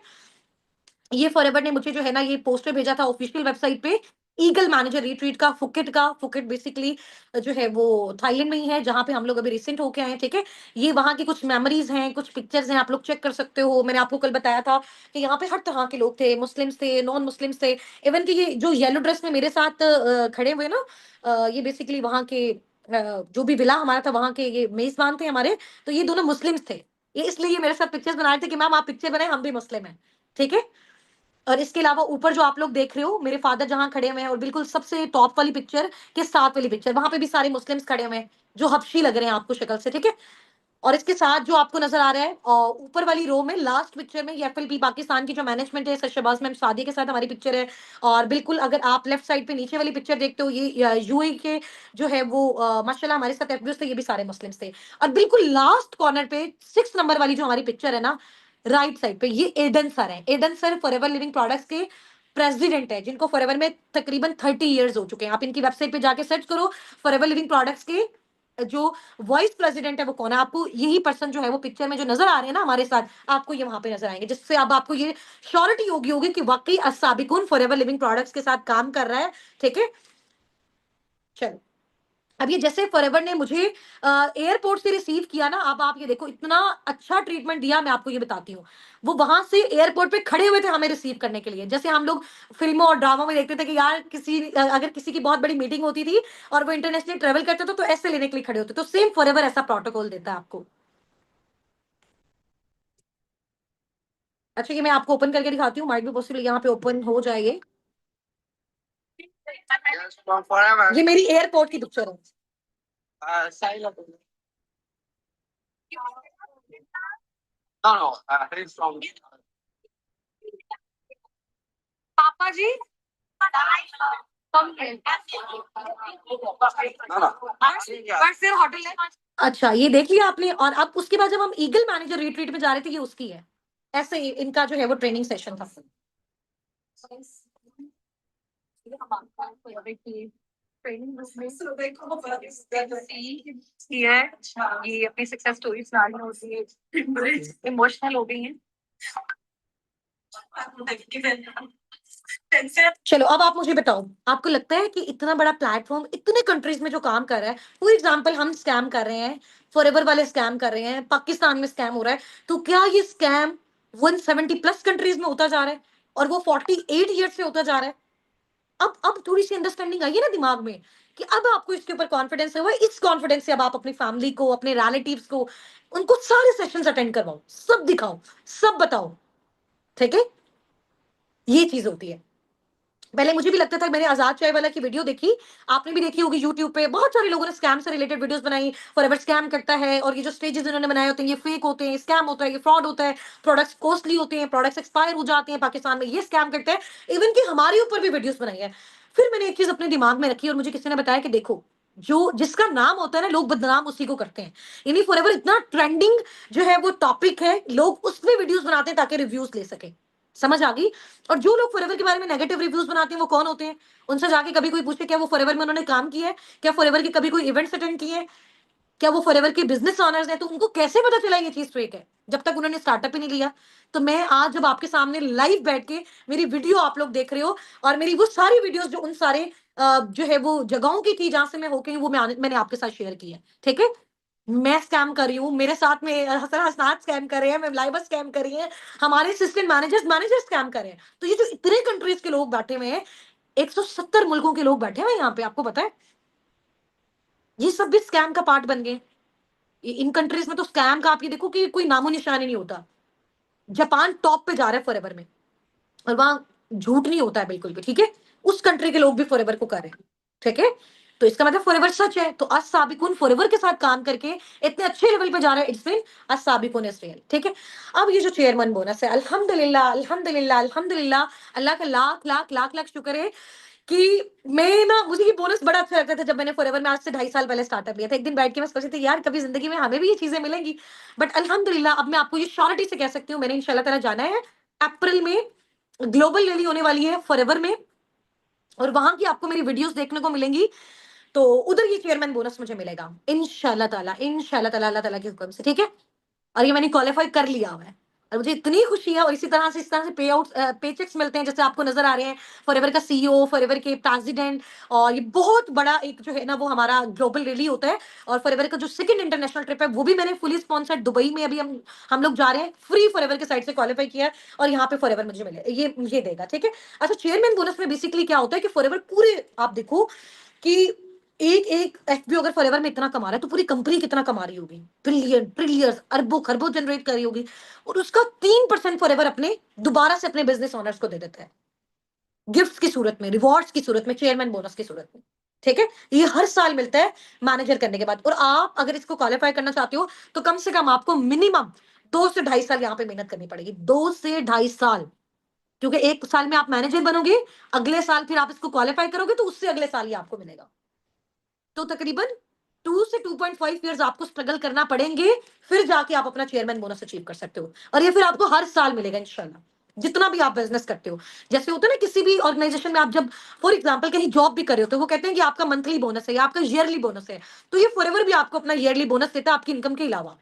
ये फॉरएवर ने मुझे जो है ना ये पोस्टर भेजा था ऑफिशियल वेबसाइट पे, ईगल मैनेजर रिट्रीट का, फुकेट का। फुकेट बेसिकली जो है वो थाईलैंड में ही है, जहां पे हम लोग अभी रिसेंट होके आए हैं। ठीक है, ये वहां की कुछ मेमोरीज हैं, कुछ पिक्चर्स हैं, आप लोग चेक कर सकते हो। मैंने आपको कल बताया था कि यहाँ पे हर तरह के लोग थे, मुस्लिम्स थे, नॉन मुस्लिम्स थे। इवन कि ये जो येलो ड्रेस में मेरे साथ खड़े हुए ना, ये बेसिकली वहां के जो भी विला हमारा था वहां के ये मेजबान थे हमारे, तो ये दोनों मुस्लिम्स थे। ये इसलिए ये मेरे साथ पिक्चर्स बना रहे थे कि मैम आप पिक्चर बनाए, हम भी मुस्लिम हैं। ठीक है, और इसके अलावा ऊपर जो आप लोग देख रहे हो मेरे फादर जहां खड़े हुए हैं, और बिल्कुल सबसे टॉप वाली पिक्चर के साथ वाली पिक्चर, वहां पे भी सारे मुस्लिम्स खड़े हुए हैं, जो हबशी लग रहे हैं आपको शक्ल से। ठीक है, और इसके साथ जो आपको नजर आ रहा है और ऊपर वाली रो में लास्ट पिक्चर में, ये एफएलपी पाकिस्तान की जो मैनेजमेंट है, सर शहबाज मैम सादी के साथ हमारी पिक्चर है। और बिल्कुल अगर आप लेफ्ट साइड पे नीचे वाली पिक्चर देखते हो, ये यूएई के जो है वो माशाल्लाह हमारे साथ एफबीएस थे, ये भी सारे मुस्लिम्स थे। और बिल्कुल लास्ट कॉर्नर पे 6 नंबर वाली जो हमारी पिक्चर है ना, राइट साइड पे, ये एडन सर है। Aidan sir forever living products के प्रेसिडेंट है, जिनको फॉरएवर में तकरीबन 30 ईयर्स हो चुके हैं। आप इनकी वेबसाइट पे जाके सर्च करो, फॉरएवर लिविंग प्रोडक्ट्स के जो वाइस प्रेसिडेंट है वो कौन है, आपको यही पर्सन जो है वो पिक्चर में जो नजर आ रहे हैं ना हमारे साथ, आपको ये वहां पे नजर आएंगे, जिससे अब आपको ये श्योरिटी होगी कि वाकई असाबिकुन फॉरएवर लिविंग प्रोडक्ट्स के साथ काम कर रहा है। ठीक है, चलो, अब ये जैसे फॉरएवर ने मुझे एयरपोर्ट से रिसीव किया ना, अब आप ये देखो इतना अच्छा ट्रीटमेंट दिया, मैं आपको ये बताती हूँ। वो वहां से एयरपोर्ट पे खड़े हुए थे हमें रिसीव करने के लिए, जैसे हम लोग फिल्मों और ड्रामों में देखते थे कि यार किसी अगर किसी की बहुत बड़ी मीटिंग होती थी और वो इंटरनेशनल ट्रेवल करते थे तो ऐसे लेने के लिए खड़े होते, तो सेम फॉरएवर ऐसा प्रोटोकॉल देता है आपको। अच्छा, ये मैं आपको ओपन करके दिखाती हूँ, माइट भी पॉसिबल यहाँ पे ओपन हो जाए ये। ये मेरी एयरपोर्ट की पिक्चर है। पापा जी कम है। बस फिर होटल है। अच्छा, ये देख लिया आपने। और अब उसके बाद जब हम ईगल मैनेजर रिट्रीट में जा रहे थे, ये उसकी है। ऐसे ही इनका जो है वो ट्रेनिंग सेशन था। ट्रेनिंग ये अपनी सक्सेस स्टोरी सुना रही होती है, इमोशनल हो गई है। चलो अब आप मुझे बताओ, आपको लगता है कि इतना बड़ा प्लेटफॉर्म इतने कंट्रीज में जो काम कर रहा है, फॉर एग्जांपल हम स्कैम कर रहे हैं, फॉरएवर वाले स्कैम कर रहे हैं, पाकिस्तान में स्कैम हो रहा है, तो क्या ये स्कैम 170 प्लस कंट्रीज में होता जा रहा है और वो 48 ईयर से होता जा रहा है? अब थोड़ी सी अंडरस्टैंडिंग आई है ना दिमाग में कि अब आपको इसके ऊपर कॉन्फिडेंस है। इस कॉन्फिडेंस से अब आप अपनी फैमिली को, अपने रिलेटिव्स को, उनको सारे सेशंस अटेंड करवाओ, सब दिखाओ, सब बताओ। ठीक है, ये चीज होती है। पहले मुझे भी लगता था, मैंने आजाद चाय वाला की वीडियो देखी, आपने भी देखी होगी यूट्यूब पे, बहुत सारे लोगों ने स्कैम से रिलेटेड वीडियोस बनाई, फॉरएवर स्कैम करता है और ये जो स्टेजेस इन्होंने बनाए होते हैं ये फेक होते हैं, स्कैम होता है, ये फ्रॉड होता है, प्रोडक्ट्स कॉस्टली होते हैं, प्रोडक्ट्स एक्सपायर हो जाते हैं, पाकिस्तान में ये स्कैम करते हैं। इवन कि हमारे ऊपर भी वीडियोस बनाई है। फिर मैंने एक चीज अपने दिमाग में रखी और मुझे किसी ने बताया कि देखो, जो जिसका नाम होता है ना, लोग बदनाम उसी को करते हैं। यानी फॉरएवर इतना ट्रेंडिंग जो है वो टॉपिक है, लोग उसमें वीडियोस बनाते हैं ताकि रिव्यूज ले सके। समझ आ गई? और जो लोग फॉरएवर के बारे में नेगेटिव रिव्यूज बनाते हैं वो कौन होते हैं? उनसे जाके कभी कोई पूछे क्या वो फॉरएवर में उन्होंने काम किया है, क्या फॉरएवर के कभी कोई इवेंट्स अटेंड किए हैं, क्या वो फॉरएवर के बिजनेस ऑनर्स हैं, तो उनको कैसे पता चला ये चीज फेक है जब तक उन्होंने स्टार्टअप ही नहीं लिया? तो मैं आज जब आपके सामने लाइव बैठ के मेरी वीडियो आप लोग देख रहे हो, और मेरी वो सारी वीडियोस जो उन सारे जो है वो जगहों की थी जहां से मैं होके वो मैंने आपके साथ शेयर की है। ठीक है, मैं स्कैम कर रही हूँ, मेरे साथ में हसन हसनात स्कैम कर रहे हैं, मैं लाइबा स्कैम कर रही है, हमारे असिस्टेंट मैनेजर स्कैम कर रहे हैं। तो ये जो इतने कंट्रीज के लोग बैठे हुए हैं, 170 मुल्कों के लोग बैठे हुए हैं यहाँ पे, आपको पता है? ये सब भी स्कैम का पार्ट बन गए। इन कंट्रीज में तो स्कैम का आप ये देखो कि कोई नामो निशान ही नहीं होता। जापान टॉप पे जा रहा है फॉरएवर में, और वहां झूठ नहीं होता है बिल्कुल भी। ठीक है, उस कंट्री के लोग भी फॉरएवर को कर रहे हैं। ठीक है, तो इसका मतलब फॉरएवर सच है। तो आज साबिकुन फॉरएवर के साथ काम करके इतने अच्छे लेवल पे जा रहा है, इट्स मीन आज साबिकुन इज रियल। ठीक है, अब ये जो चेयरमैन बोनस है, अल्हम्दुलिल्लाह अल्हम्दुलिल्लाह अल्हम्दुलिल्लाह, अल्लाह का लाख लाख लाख लाख शुक्र है कि मैं ना, मुझे ये बोनस बड़ा अच्छा लगता था जब मैंने फॉरएवर में आज से 2.5 साल पहले स्टार्टअप लिया था। एक दिन बैठ के मैं सोची थी यार कभी जिंदगी में हमें भी ये चीजें मिलेंगी। बट अल्हम्दुलिल्लाह अब मैं आपको ये श्योरिटी से कह सकती हूँ, मैंने इंशाल्लाह ताला जाना है अप्रैल में, ग्लोबल रैली होने वाली है फॉरएवर में, और वहां की आपको मेरी वीडियोस देखने को मिलेंगी। तो उधर ये चेयरमैन बोनस मुझे मिलेगा इंशाल्लाह ताला, इंशाल्लाह ताला, अल्लाह ताला के हुक्म से। ठीक है, और ये मैंने क्वालिफाई कर लिया हुआ है, और मुझे इतनी खुशी है। और इस तरह से पे आउट पे चेक्स मिलते हैं जैसे आपको नजर आ रहे हैं, फॉरएवर का सीईओ, फॉरएवर के प्रेसिडेंट। और ये बहुत बड़ा एक जो है ना वो हमारा ग्लोबल रैली होता है। और फॉरएवर का जो सेकंड इंटरनेशनल ट्रिप है वो भी मैंने फुली स्पॉन्सर्ड, दुबई में अभी हम लोग जा रहे हैं, फ्री फॉरएवर के साइड से क्वालिफाई किया है, और यहाँ पे फॉरएवर मुझे मिले, ये मुझे देगा। ठीक है, अच्छा चेयरमैन बोनस में बेसिकली क्या होता है कि फॉरएवर पूरे, आप देखो कि एक एक एफबीओ अगर फॉरएवर में इतना कमा रहा है तो पूरी कंपनी कितना कमा रही होगी, बिलियन ट्रिलियंस अरबों खरबों जनरेट कर रही होगी, और उसका 3% फॉरएवर अपने दोबारा से अपने बिजनेस ओनर्स को दे देता है, गिफ्ट्स की सूरत में, रिवॉर्ड्स की सूरत में, चेयरमैन बोनस की सूरत में। ठीक है, ये हर साल मिलता है मैनेजर करने के बाद। और आप अगर इसको क्वालिफाई करना चाहते हो तो कम से कम आपको मिनिमम 2 से 2.5 साल यहाँ पे मेहनत करनी पड़ेगी, 2 से 2.5 साल। क्योंकि एक साल में आप मैनेजर बनोगे, अगले साल फिर आप इसको क्वालिफाई करोगे तो उससे अगले साल ही आपको मिलेगा। तो तकरीबन 2 से 2.5 ईयर्स आपको स्ट्रगल करना पड़ेंगे, फिर जाके आप अपना चेयरमैन बोनस अचीव कर सकते हो। और ये फिर आपको हर साल मिलेगा इंशाल्लाह, जितना भी आप बिजनेस करते हो। जैसे होता है ना किसी भी ऑर्गेनाइजेशन में आप जब फॉर एग्जांपल कहीं जॉब भी कर रहे हो तो वो कहते हैं कि आपका मंथली बोनस है या आपका ईयरली बोनस है, तो ये फॉरएवर भी आपको अपना ईयरली बोनस देता है आपकी इनकम के अलावा।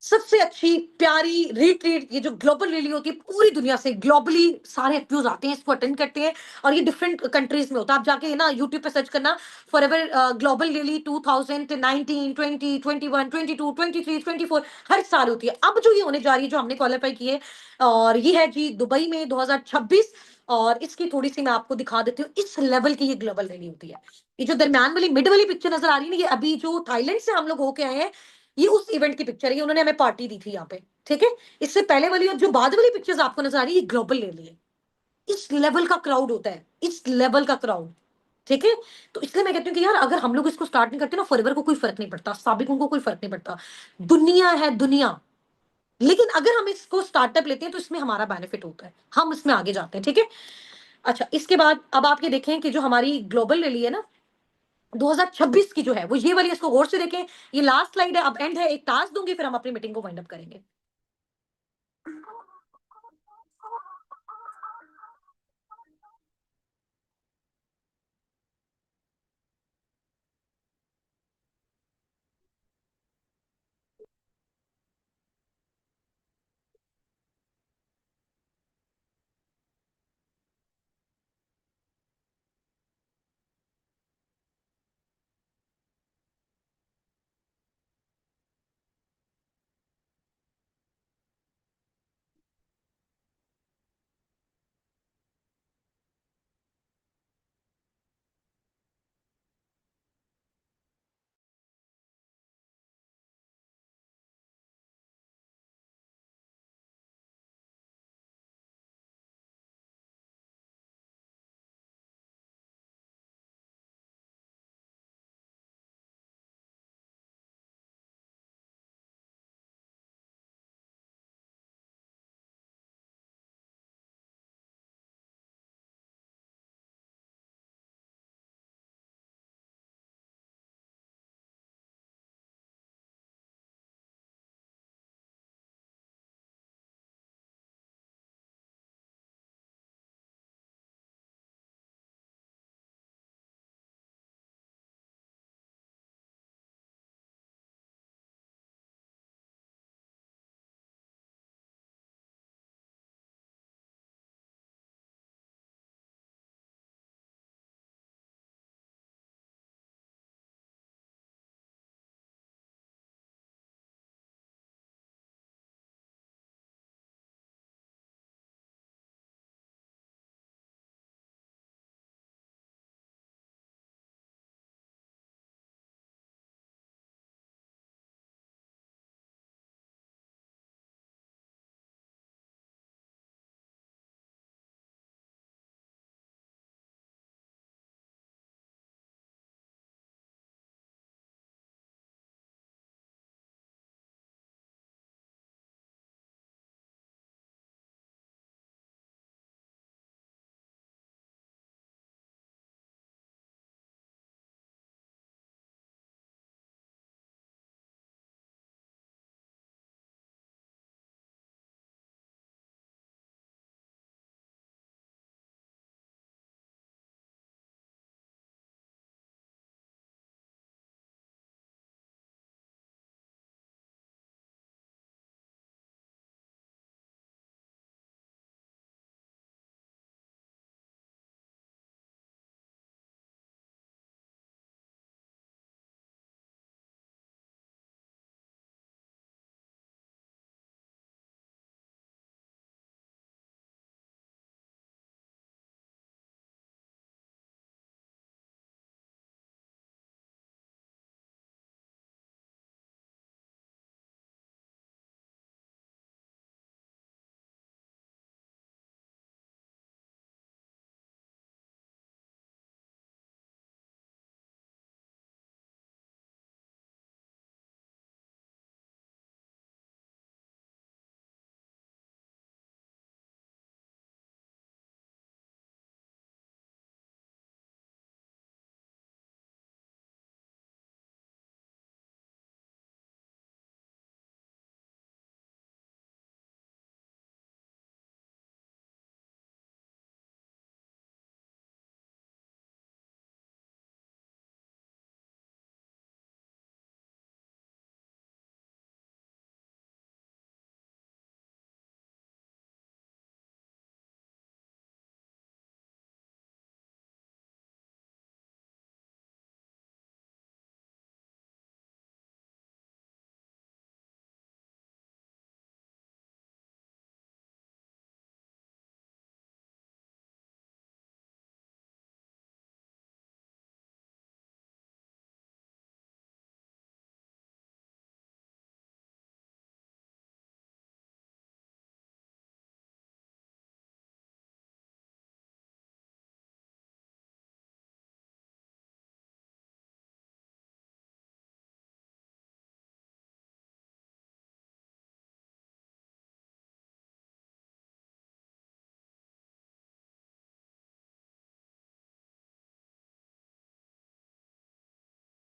सबसे अच्छी प्यारी रिट्रीट, ये जो ग्लोबल रैली होती है, पूरी दुनिया से ग्लोबली सारे एफपीओज आते हैं, इसको अटेंड करते हैं, और ये डिफरेंट कंट्रीज में होता है। आप जाके ना यूट्यूब पे सर्च करना फॉरएवर ग्लोबल रैली 2019, 20, 21, 22, 23, 24, हर साल होती है। अब जो ये होने जा रही है जो हमने क्वालिफाई की है, और ये है जी दुबई में 2026। और इसकी थोड़ी सी मैं आपको दिखा देती हूँ, इस लेवल की ये ग्लोबल रैली होती है। ये जो दरमियान वाली मिड वाली पिक्चर नजर आ रही है ना, ये अभी जो थाईलैंड से हम लोग होके आए हैं, ये उस इवेंट की पिक्चर है, उन्होंने हमें पार्टी दी थी यहाँ पे। ठीक है, इससे पहले वाली और जो बाद वाली पिक्चर्स आपको नजर आ रही है, ये ग्लोबल ले लिए, इस लेवल का क्राउड होता है, इस लेवल का क्राउड। ठीक है, तो इसलिए मैं कहती हूँ कि यार अगर हम लोग इसको स्टार्ट नहीं करते ना, फॉरएवर को कोई फर्क नहीं पड़ता, साबिकों को कोई फर्क नहीं पड़ता। दुनिया है दुनिया, लेकिन अगर हम इसको स्टार्टअप लेते हैं तो इसमें हमारा बेनिफिट होता है, हम इसमें आगे जाते हैं, ठीक है। अच्छा, इसके बाद अब आप ये देखें कि जो हमारी ग्लोबल रैली है ना 2026 की जो है वो ये वाली, इसको गौर से देखें। ये लास्ट स्लाइड है, अब एंड है, एक टास्क दूंगी फिर हम अपनी मीटिंग को वाइंड अप करेंगे।